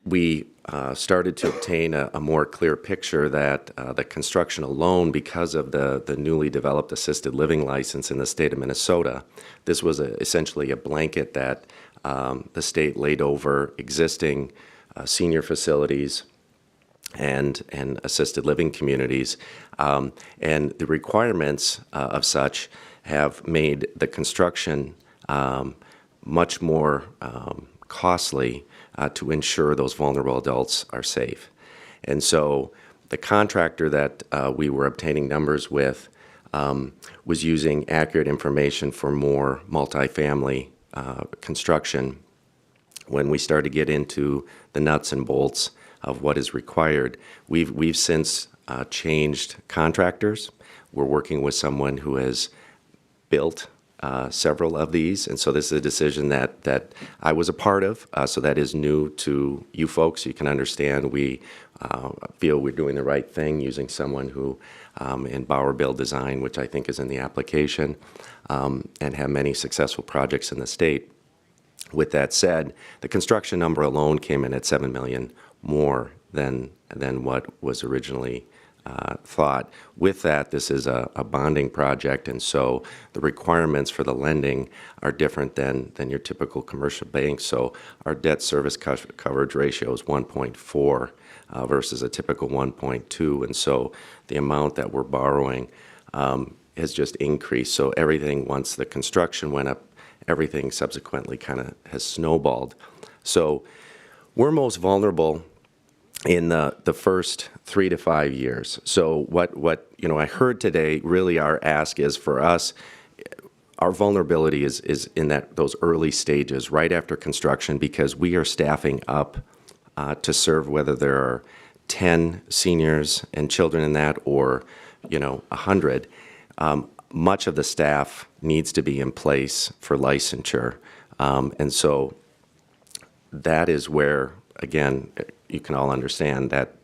we started to obtain a more clear picture that the construction alone, because of the newly developed assisted living license in the state of Minnesota, this was essentially a blanket that the state laid over existing senior facilities and assisted living communities. And the requirements of such have made the construction much more costly to ensure those vulnerable adults are safe. And so the contractor that we were obtaining numbers with was using accurate information for more multifamily construction. When we started to get into the nuts and bolts of what is required, we've since changed contractors. We're working with someone who has built several of these, and so this is a decision that I was a part of, so that is new to you folks. You can understand we feel we're doing the right thing using someone who in Bauer Build Design, which I think is in the application, and have many successful projects in the state. With that said, the construction number alone came in at $7 million more than what was originally thought. With that, this is a bonding project, and so the requirements for the lending are different than your typical commercial bank. So our debt service coverage ratio is 1.4 versus a typical 1.2, and so the amount that we're borrowing has just increased. So everything, once the construction went up, everything subsequently kind of has snowballed. So we're most vulnerable in the first 3 to 5 years. So what I heard today, really our ask is for us, our vulnerability is in those early stages right after construction, because we are staffing up to serve, whether there are 10 seniors and children in that or 100. Much of the staff needs to be in place for licensure, and so that is where, again, you can all understand that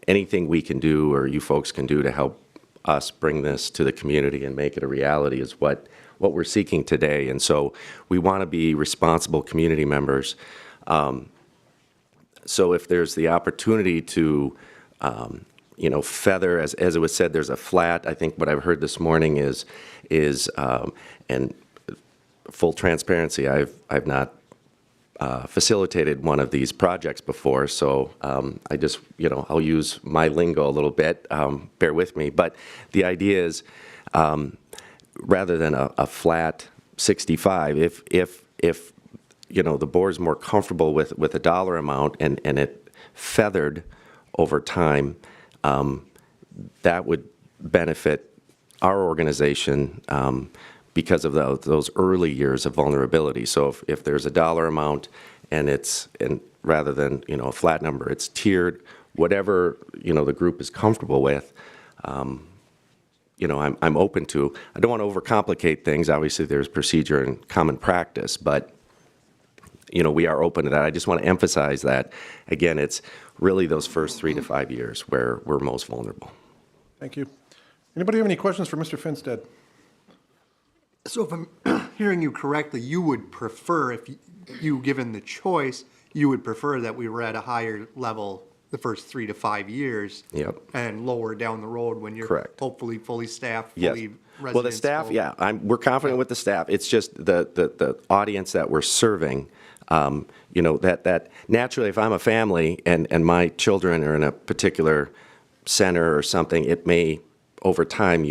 anything we can do or you folks can do to help us bring this to the community and make it a reality is what we're seeking today. And so we want to be responsible community members. So if there's the opportunity to, feather, as it was said, there's a flat. I think what I've heard this morning is and full transparency, I've not facilitated one of these projects before, so I just, I'll use my lingo a little bit, bear with me, but the idea is rather than a flat 65, if the board's more comfortable with a dollar amount and it feathered over time, that would benefit our organization because of those early years of vulnerability. So if there's a dollar amount and rather than a flat number, it's tiered, whatever the group is comfortable with, I'm open to. I don't want to overcomplicate things. Obviously, there's procedure and common practice, but we are open to that. I just want to emphasize that again. It's really those first 3 to 5 years where we're most vulnerable. Thank you. Anybody have any questions for Mr. Finstead? So if I'm hearing you correctly, you would prefer, if you given the choice, you would prefer that we were at a higher level the first 3 to 5 years. Yep. And lower down the road when you're Correct. hopefully fully staffed, Yes. fully residents. Well, the staff, full. yeah, we're confident with the staff. It's just the audience that we're serving. That naturally, if I'm a family and my children are in a particular center or something, it may, over time,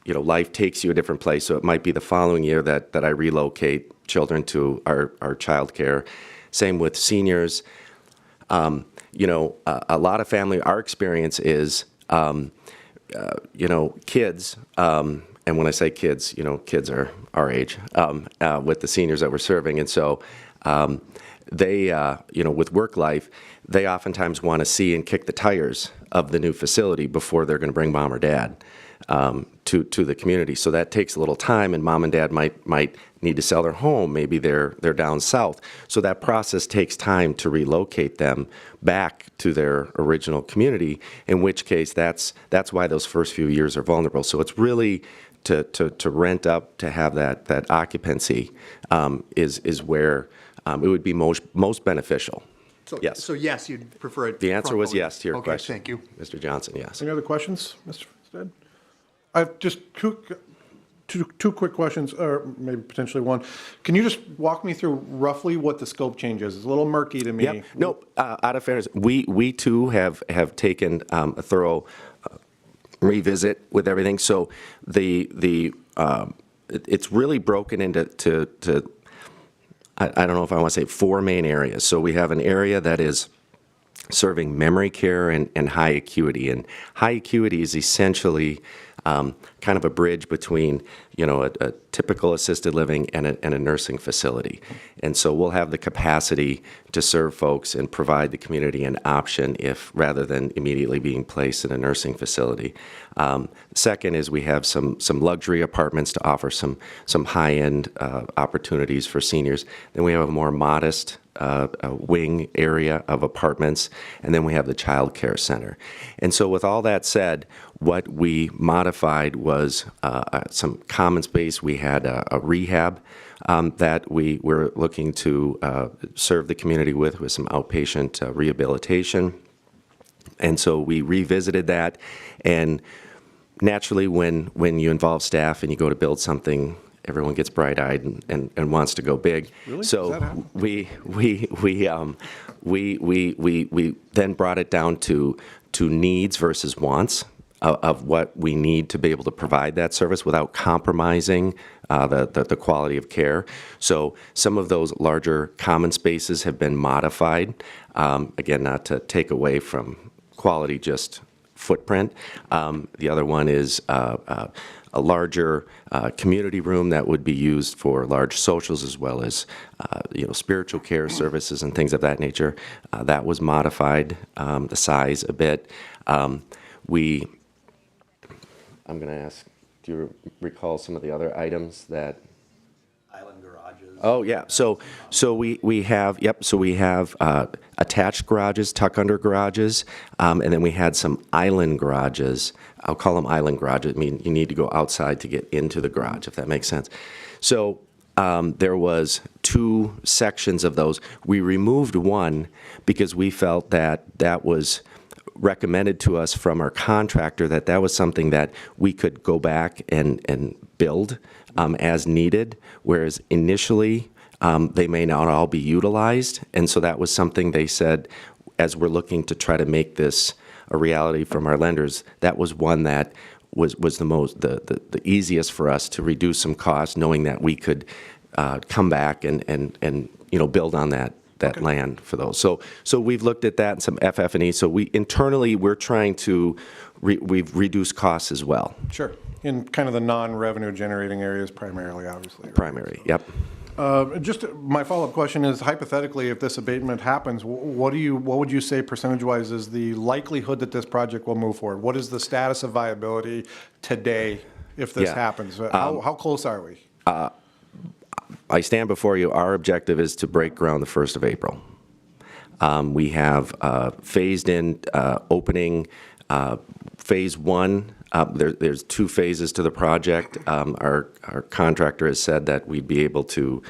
life takes you a different place. So it might be the following year that I relocate children to our child care. Same with seniors. A lot of family, our experience is kids, and when I say kids, kids are our age, with the seniors that we're serving. And so they, with work life, they oftentimes want to see and kick the tires of the new facility before they're going to bring mom or dad to the community. So that takes a little time, and mom and dad might need to sell their home. Maybe they're down south. So that process takes time to relocate them back to their original community, in which case that's why those first few years are vulnerable. So it's really to rent up, to have that occupancy is where it would be most beneficial. So, Yes. So yes, you'd prefer it. The answer was front-loaded. yes to your Okay, question. thank you. Mr. Johnson, yes. Any other questions, Mr. Stead? I've just two quick questions, or maybe potentially one. Can you just walk me through roughly what the scope change is? It's a little murky to me. Yep. No, out of fairness, we too have taken a thorough revisit with everything. So it's really broken into I don't know if I want to say 4 main areas. So we have an area that is serving memory care and high acuity. And high acuity is essentially kind of a bridge between, a typical assisted living and a nursing facility. And so we'll have the capacity to serve folks and provide the community an option rather than immediately being placed in a nursing facility. Second is we have some luxury apartments to offer some high-end opportunities for seniors. Then we have a more modest a wing area of apartments, and then we have the child care center. And so with all that said, what we modified was some common space. We had a rehab that we were looking to serve the community with some outpatient rehabilitation. And so we revisited that, and naturally when you involve staff and you go to build something, everyone gets bright-eyed and wants to go big. Really? So Does that happen? we then brought it down to needs versus wants of what we need to be able to provide that service without compromising the quality of care. So some of those larger common spaces have been modified, again, not to take away from quality, just footprint. The other one is a larger community room that would be used for large socials, as well as spiritual care services and things of that nature. That was modified, the size a bit. I'm going to ask, do you recall some of the other items that? Island garages. Oh, yeah. So we have attached garages, tuck under garages, and then we had some island garages. I'll call them island garages. I mean, you need to go outside to get into the garage, if that makes sense. So there was 2 sections of those. We removed one because we felt that was recommended to us from our contractor, that was something that we could go back and build as needed, whereas initially they may not all be utilized. And so that was something they said, as we're looking to try to make this a reality from our lenders, that was one that was the easiest for us to reduce some costs, knowing that we could come back and build on that land for those. So we've looked at that and some FF&E. So we're trying to we've reduced costs as well. Sure. In kind of the non-revenue generating areas primarily, obviously. Right? Primary, yep. Just my follow-up question is, hypothetically, if this abatement happens, what would you say percentage-wise is the likelihood that this project will move forward? What is the status of viability today if this happens? How close are we? I stand before you. Our objective is to break ground the 1st of April. We have phased in opening phase 1. There's 2 phases to the project. Our contractor has said that we'd be able to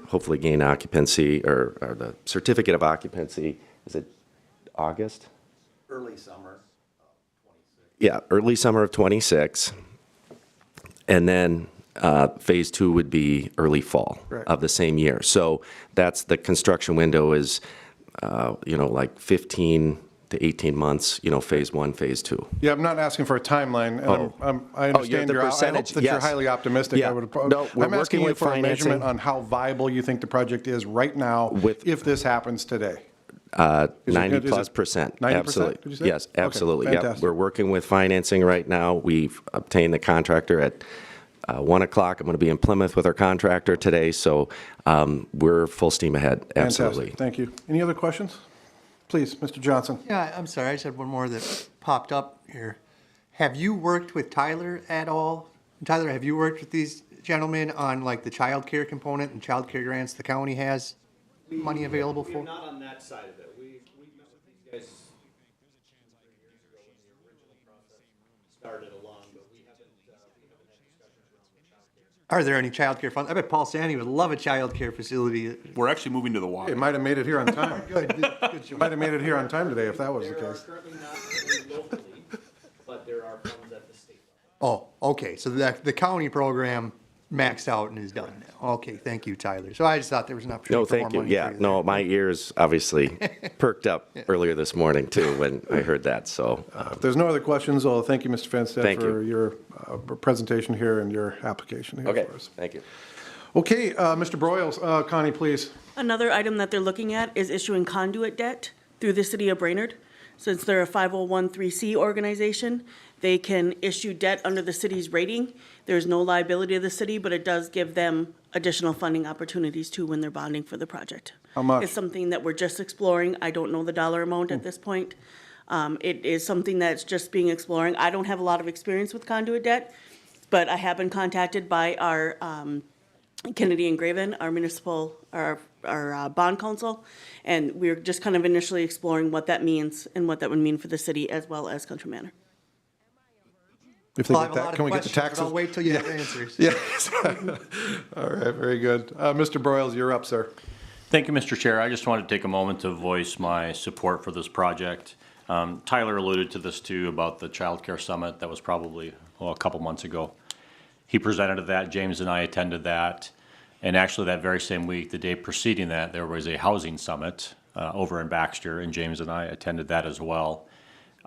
hopefully gain occupancy or the certificate of occupancy. Is it August? Early summer of 26. Yeah, early summer of 26. And then phase 2 would be early fall of the same year. So that's the construction window is, like 15 to 18 months, phase 1, phase 2. Yeah, I'm not asking for a timeline. And I understand the I hope percentage, that yes. you're highly optimistic. Yeah. No, we're I'm asking working you with for a financing. measurement on how viable you think the project is right now if this happens today. 90+%. 90%, Absolutely. did you say? Yes, Okay, absolutely. Yep. fantastic. We're working with financing right now. We've obtained the contractor at 1 o'clock. I'm going to be in Plymouth with our contractor today, so we're full steam ahead. Absolutely. Fantastic. Thank you. Any other questions? Please, Mr. Johnson. Yeah, I'm sorry, I just had one more that popped up here. Have you worked with Tyler at all? Tyler, have you worked with these gentlemen on like the child care component and child care grants the county has money available for? Not on that side of it. We met with these guys years ago when the original process started along, but we haven't had discussions around the child care. Are there any child care funds? I bet Paul Sandy would love a child care facility. We're actually moving to the water. It might have made it here on time. Good, Might have made it here on time today if that was the There are case. currently not locally, but there are funds at the state level. Oh, okay, so the county program maxed out and is done now. Okay, thank you, Tyler. So I just thought there was an No, opportunity for more thank you. money. Yeah, for you no, there. my ears obviously perked up earlier this morning too when I heard that, so. If there's no other questions, well, thank you, Mr. Fenstead, Thank for you. your presentation here and your application here Okay, for us. thank you. Okay, Mr. Broyles, Connie, please. Another item that they're looking at is issuing conduit debt through the city of Brainerd. Since they're a 501(c) organization, they can issue debt under the city's rating. There's no liability of the city, but it does give them additional funding opportunities too when they're bonding for the project. How much? It's something that we're just exploring. I don't know the dollar amount at this point. It is something that's just being exploring. I don't have a lot of experience with conduit debt, but I have been contacted by our Kennedy and Graven, our municipal, our bond council, and we're just kind of initially exploring what that means and what that would mean for the city as well as Country Manor. If they Well, I get have a lot that, of can we get the questions, but taxes? I'll wait till you have answers. Yes. All right, very good. Mr. Broyles, you're up, sir. Thank you, Mr. Chair. I just wanted to take a moment to voice my support for this project. Tyler alluded to this too about the Child Care Summit that was probably a couple months ago. He presented at that, James and I attended that, and actually that very same week, the day preceding that, there was a housing summit over in Baxter, and James and I attended that as well.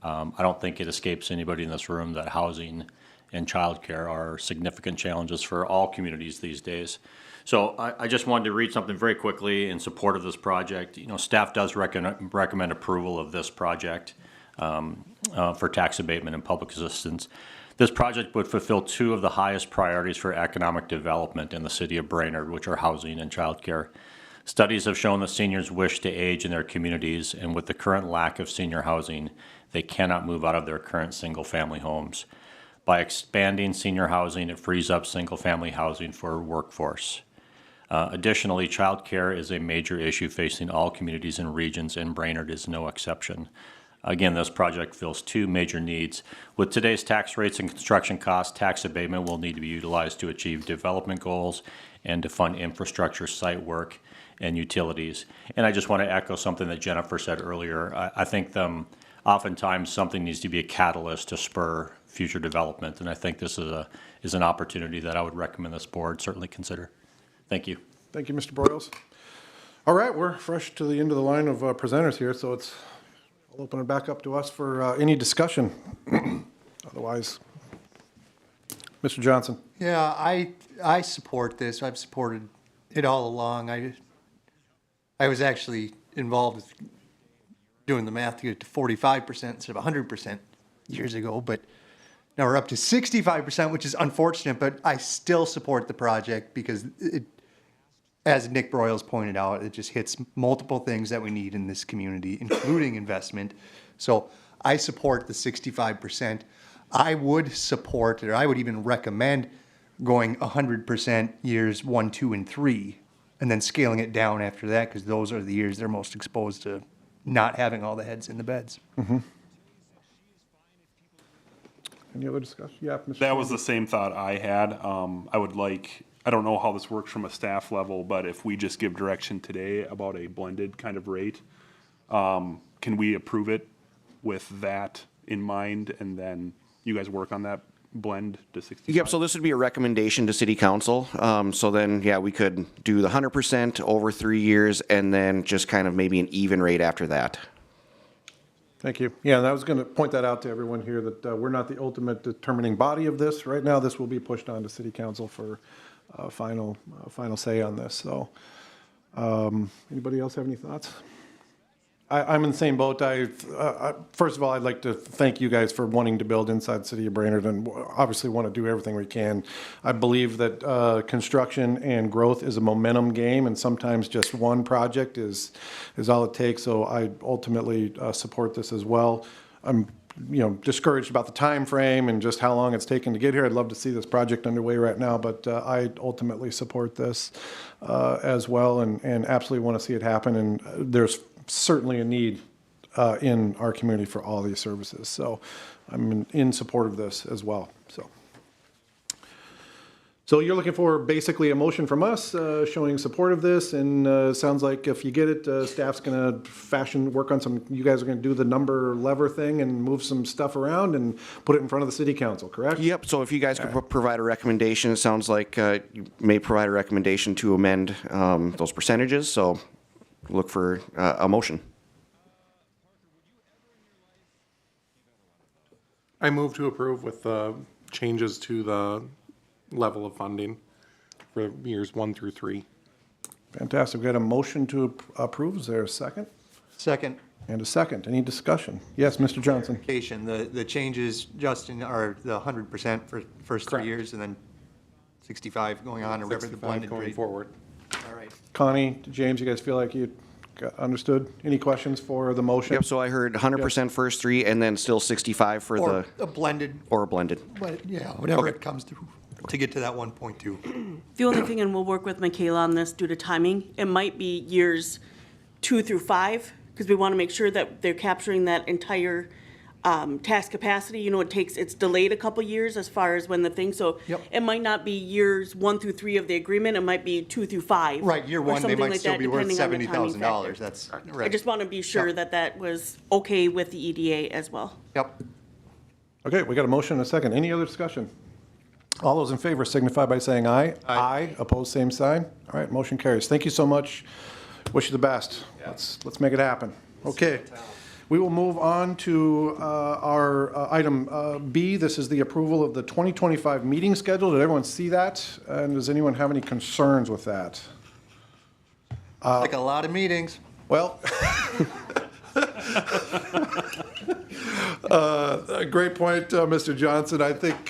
I don't think it escapes anybody in this room that housing and childcare are significant challenges for all communities these days. So I just wanted to read something very quickly in support of this project. You know, staff does recommend approval of this project for tax abatement and public assistance. This project would fulfill two of the highest priorities for economic development in the city of Brainerd, which are housing and childcare. Studies have shown that seniors wish to age in their communities, and with the current lack of senior housing, they cannot move out of their current single-family homes. By expanding senior housing, it frees up single-family housing for workforce. Additionally, childcare is a major issue facing all communities and regions, and Brainerd is no exception. Again, this project fills two major needs. With today's tax rates and construction costs, tax abatement will need to be utilized to achieve development goals and to fund infrastructure, site work, and utilities. And I just want to echo something that Jennifer said earlier. I think oftentimes something needs to be a catalyst to spur future development, and I think this is an opportunity that I would recommend this board certainly consider. Thank you. Thank you, Mr. Broyles. All right, we're fresh to the end of the line of presenters here, so I'll open it back up to us for any discussion. Otherwise, Mr. Johnson. Yeah, I support this. I've supported it all along. I was actually involved with doing the math to get it to 45% instead of 100% years ago, but now we're up to 65%, which is unfortunate, but I still support the project because it, as Nick Broyles pointed out, it just hits multiple things that we need in this community, including investment. So I support the 65%. I would support, or I would even recommend going 100% years 1, 2, and 3, and then scaling it down after that, because those are the years they're most exposed to not having all the heads in the beds. Mm-hmm. Any other discussion? Yeah, Mr. That was the same thought I had. I don't know how this works from a staff level, but if we just give direction today about a blended kind of rate, can we approve it with that in mind, and then you guys work on that blend to 65? Yep, so this would be a recommendation to city council. So then, yeah, we could do the 100% over 3 years and then just kind of maybe an even rate after that. Thank you. Yeah, and I was going to point that out to everyone here that we're not the ultimate determining body of this. Right now, this will be pushed on to city council for final say on this. So anybody else have any thoughts? I'm in the same boat. First of all, I'd like to thank you guys for wanting to build inside the city of Brainerd, and obviously want to do everything we can. I believe that construction and growth is a momentum game, and sometimes just one project is all it takes. So I ultimately support this as well. I'm discouraged about the time frame and just how long it's taken to get here. I'd love to see this project underway right now, but I ultimately support this as well, and absolutely want to see it happen. And there's certainly a need in our community for all these services. So I'm in support of this as well. So you're looking for basically a motion from us showing support of this, and sounds like if you get it, staff's going to work on some, you guys are going to do the number lever thing and move some stuff around and put it in front of the city council, correct? Yep, so if you guys could provide a recommendation, it sounds like you may provide a recommendation to amend those percentages, so look for a motion. I move to approve with changes to the level of funding for years 1 through 3. Fantastic. We got a motion to approve. Is there a second? Second. And a second. Any discussion? Yes, Mr. Johnson. The changes, Justin, are the 100% for first 3 years, and then 65 going on, or whatever the 65 blended going rate. forward. All right. Connie, James, you guys feel like you understood? Any questions for the motion? Yep, so I heard 100% first 3 and then still 65 for Or a blended, or a blended. but yeah, whatever it comes to get to that 1.2. The only thing, and we'll work with Michaela on this due to timing, it might be years 2 through 5, because we want to make sure that they're capturing that entire task capacity. It's delayed a couple years as far as when the thing, so Yep. it might not be years 1 through 3 of the agreement, it might be 2 through 5. Right, year or one, they something might like still that, be worth depending on the timing $70,000. factor. That's I right. just want to be sure Yep. that was okay with the EDA as well. Yep. Okay, we got a motion and a second. Any other discussion? All those in favor signify by saying aye. Aye. Opposed, same sign. All right, motion carries. Thank you so much. Wish you the best. Let's make it happen. Okay. We will move on to our item B. This is the approval of the 2025 meeting schedule. Did everyone see that? And does anyone have any concerns with that? Like a lot of meetings. Well, great point, Mr. Johnson. I think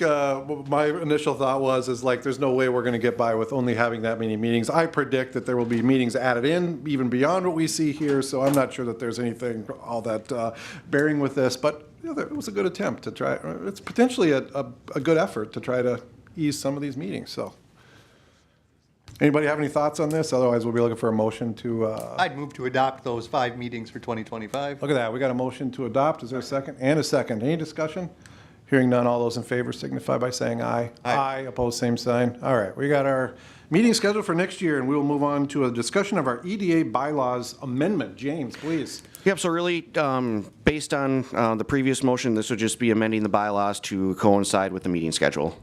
my initial thought was there's no way we're going to get by with only having that many meetings. I predict that there will be meetings added in even beyond what we see here, so I'm not sure that there's anything all that bearing with this, but it was a good attempt to try. It's potentially a good effort to try to ease some of these meetings, so. Anybody have any thoughts on this? Otherwise, we'll be looking for a motion to. I'd move to adopt those 5 meetings for 2025. Look at that. We got a motion to adopt. Is there a second? And a second. Any discussion? Hearing none, all those in favor signify by saying aye. Aye. Opposed, same sign. All right. We got our meeting scheduled for next year, and we will move on to a discussion of our EDA bylaws amendment. James, please. Yep, so really, based on the previous motion, this would just be amending the bylaws to coincide with the meeting schedule.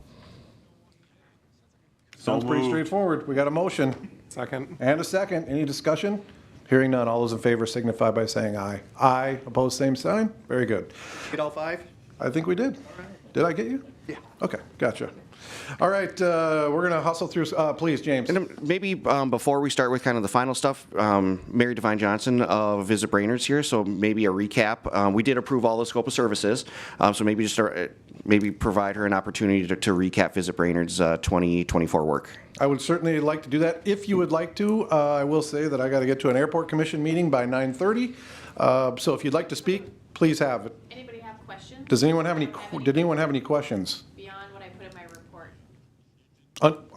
Sounds pretty straightforward. We got a motion. Second. And a second. Any discussion? Hearing none, all those in favor signify by saying aye. Aye. Opposed, same sign. Very good. Get all 5? I think we did. Did I get you? Yeah. Okay, gotcha. All right, we're going to hustle through. Please, James. And maybe before we start with kind of the final stuff, Mary Devine Johnson of Visit Brainerd's here, so maybe a recap. We did approve all the scope of services, so maybe just maybe provide her an opportunity to recap Visit Brainerd's 2024 work. I would certainly like to do that. If you would like to, I will say that I got to get to an airport commission meeting by 9:30. So if you'd like to speak, please have it. Anybody have questions? Does anyone have any? Did anyone have any questions? Beyond what I put in my report.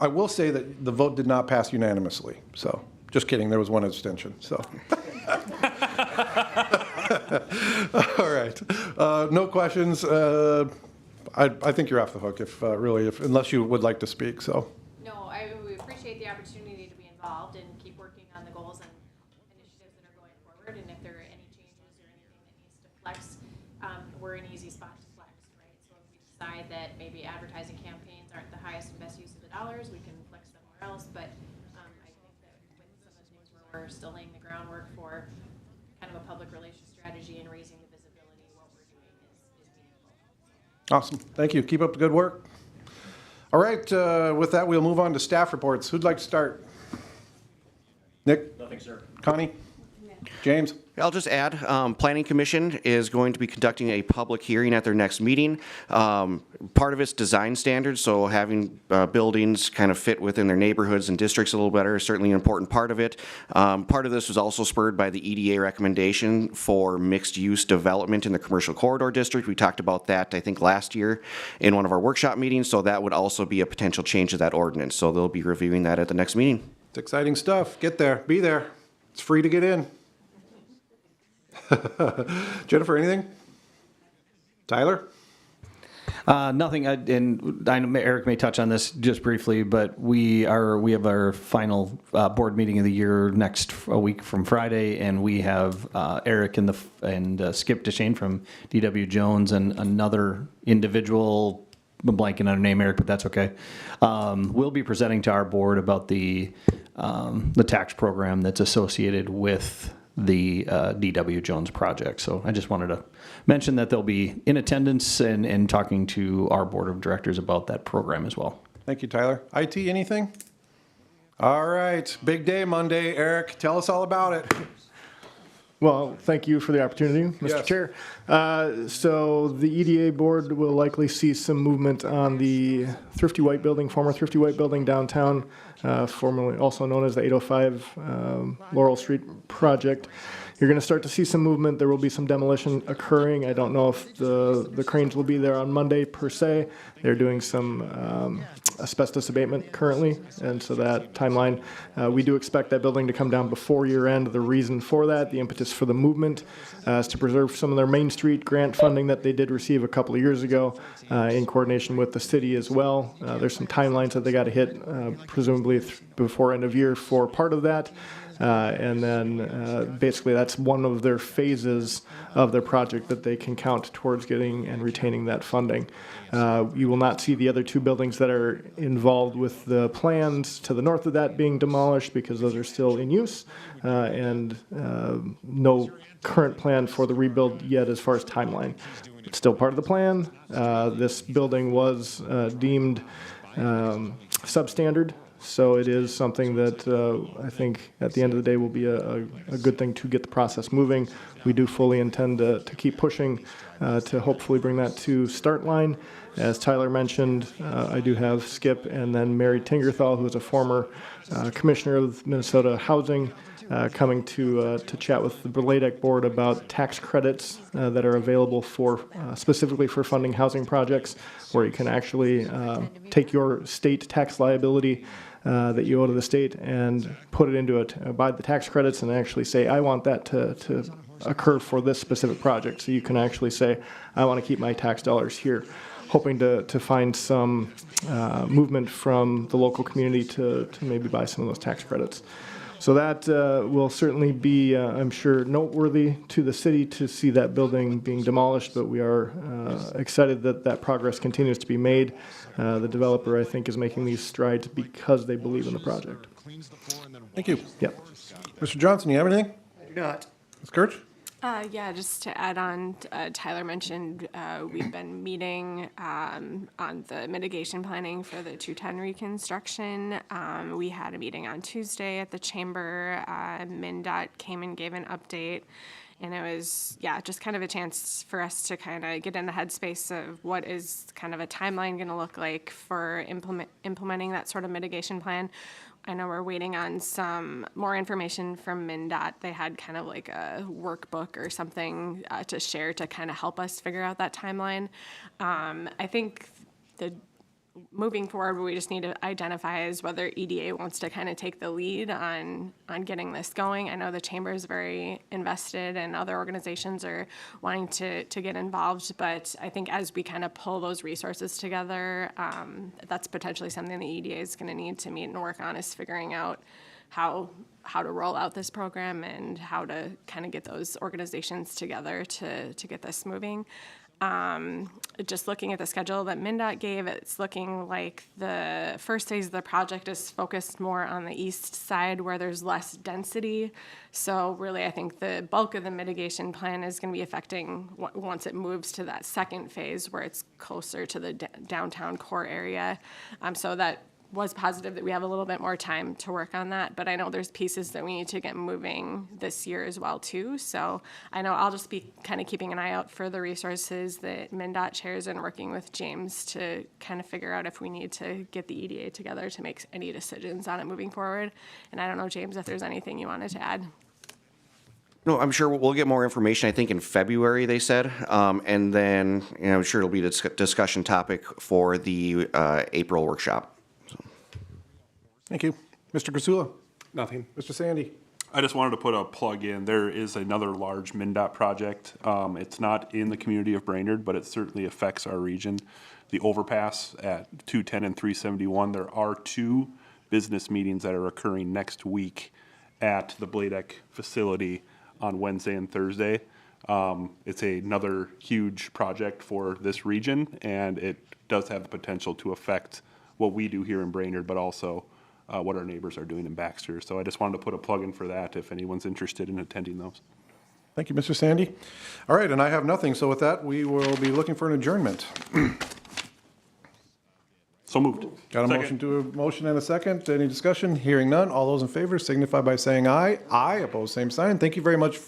I will say that the vote did not pass unanimously. So just kidding. There was one abstention. So. All right. No questions. I think you're off the hook unless you would like to speak. So. No, we appreciate the opportunity to be involved and keep working on the goals and initiatives that are going forward. And if there are any changes or anything that needs to flex, we're an easy spot to flex, right? So if we decide that maybe advertising campaigns aren't the highest and best use of the dollars, we can flex somewhere else. But I think that with some of the things where we're still laying the groundwork for kind of a public relations strategy and raising the visibility, what we're doing is meaningful. Awesome. Thank you. Keep up the good work. All right. With that, we'll move on to staff reports. Who'd like to start? Nick? Nothing, sir. Connie? James? I'll just add, Planning Commission is going to be conducting a public hearing at their next meeting. Part of it's design standards, so having buildings kind of fit within their neighborhoods and districts a little better is certainly an important part of it. Part of this was also spurred by the EDA recommendation for mixed-use development in the commercial corridor district. We talked about that, I think, last year in one of our workshop meetings, so that would also be a potential change to that ordinance. So they'll be reviewing that at the next meeting. It's exciting stuff. Get there, be there. It's free to get in. Jennifer, anything? Tyler? Nothing, and I know Eric may touch on this just briefly, but we have our final board meeting of the year a week from Friday, and we have Eric and Skip DeShane from DW Jones and another individual, I'm blanking on her name, Eric, but that's okay. We'll be presenting to our board about the tax program that's associated with the DW Jones project. So I just wanted to mention that they'll be in attendance and talking to our board of directors about that program as well. Thank you, Tyler. IT, anything? All right, big day Monday. Eric, tell us all about it. Well, thank you for the opportunity, Mr. Yes. Chair. So the EDA board will likely see some movement on the Thrifty White Building, former Thrifty White Building downtown, formerly also known as the 805 Laurel Street project. You're going to start to see some movement. There will be some demolition occurring. I don't know if the cranes will be there on Monday per se. They're doing some asbestos abatement currently, and so that timeline, we do expect that building to come down before year end. The reason for that, the impetus for the movement, is to preserve some of their Main Street grant funding that they did receive a couple of years ago in coordination with the city as well. There's some timelines that they got to hit, presumably before end of year for part of that. And then basically that's one of their phases of their project that they can count towards getting and retaining that funding. You will not see the other two buildings that are involved with the plans to the north of that being demolished because those are still in use, and no current plan for the rebuild yet as far as timeline. It's still part of the plan. This building was deemed substandard. So it is something that I think at the end of the day will be a good thing to get the process moving. We do fully intend to keep pushing to hopefully bring that to start line. As Tyler mentioned, I do have Skip and then Mary Tingerthal, who is a former commissioner of Minnesota Housing, coming to chat with the LADEC board about tax credits that are available for specifically for funding housing projects, where you can actually take your state tax liability that you owe to the state and put it into it, buy the tax credits and actually say, I want that to occur for this specific project. So you can actually say, I want to keep my tax dollars here, hoping to find some movement from the local community to maybe buy some of those tax credits. So that will certainly be, I'm sure, noteworthy to the city to see that building being demolished, but we are excited that that progress continues to be made. The developer, I think, is making these strides because they believe in the project. Thank you. Yep. Mr. Johnson, you have anything? I do not. Ms. Kirch? Yeah, just to add on, Tyler mentioned we've been meeting on the mitigation planning for the 210 reconstruction. We had a meeting on Tuesday at the chamber. MnDOT came and gave an update. And it was, just kind of a chance for us to kind of get in the headspace of what is kind of a timeline going to look like for implementing that sort of mitigation plan. I know we're waiting on some more information from MnDOT. They had kind of like a workbook or something to share to kind of help us figure out that timeline. I think moving forward, we just need to identify as whether EDA wants to kind of take the lead on getting this going. I know the chamber is very invested and other organizations are wanting to get involved, but I think as we kind of pull those resources together, that's potentially something the EDA is going to need to meet and work on, is figuring out how to roll out this program and how to kind of get those organizations together to get this moving. Just looking at the schedule that MnDOT gave, it's looking like the first phase of the project is focused more on the east side where there's less density. So really, I think the bulk of the mitigation plan is going to be affecting once it moves to that second phase where it's closer to the downtown core area. So that was positive that we have a little bit more time to work on that, but I know there's pieces that we need to get moving this year as well too. So I know I'll just be kind of keeping an eye out for the resources that MnDOT shares and working with James to kind of figure out if we need to get the EDA together to make any decisions on it moving forward. And I don't know, James, if there's anything you wanted to add. No, I'm sure we'll get more information, I think in February, they said. And then, I'm sure it'll be a discussion topic for the April workshop. Thank you. Mr. Grasula? Nothing. Mr. Sandy? I just wanted to put a plug in. There is another large MnDOT project. It's not in the community of Brainerd, but it certainly affects our region. The overpass at 210 and 371. There are 2 business meetings that are occurring next week at the Bladek facility on Wednesday and Thursday. It's another huge project for this region, and it does have the potential to affect what we do here in Brainerd, but also what our neighbors are doing in Baxter. So I just wanted to put a plug in for that if anyone's interested in attending those. Thank you, Mr. Sandy. All right, and I have nothing, so with that, we will be looking for an adjournment. So moved. Got a motion and a second. Any discussion? Hearing none. All those in favor signify by saying aye. Aye. Opposed, same sign. Thank you very much.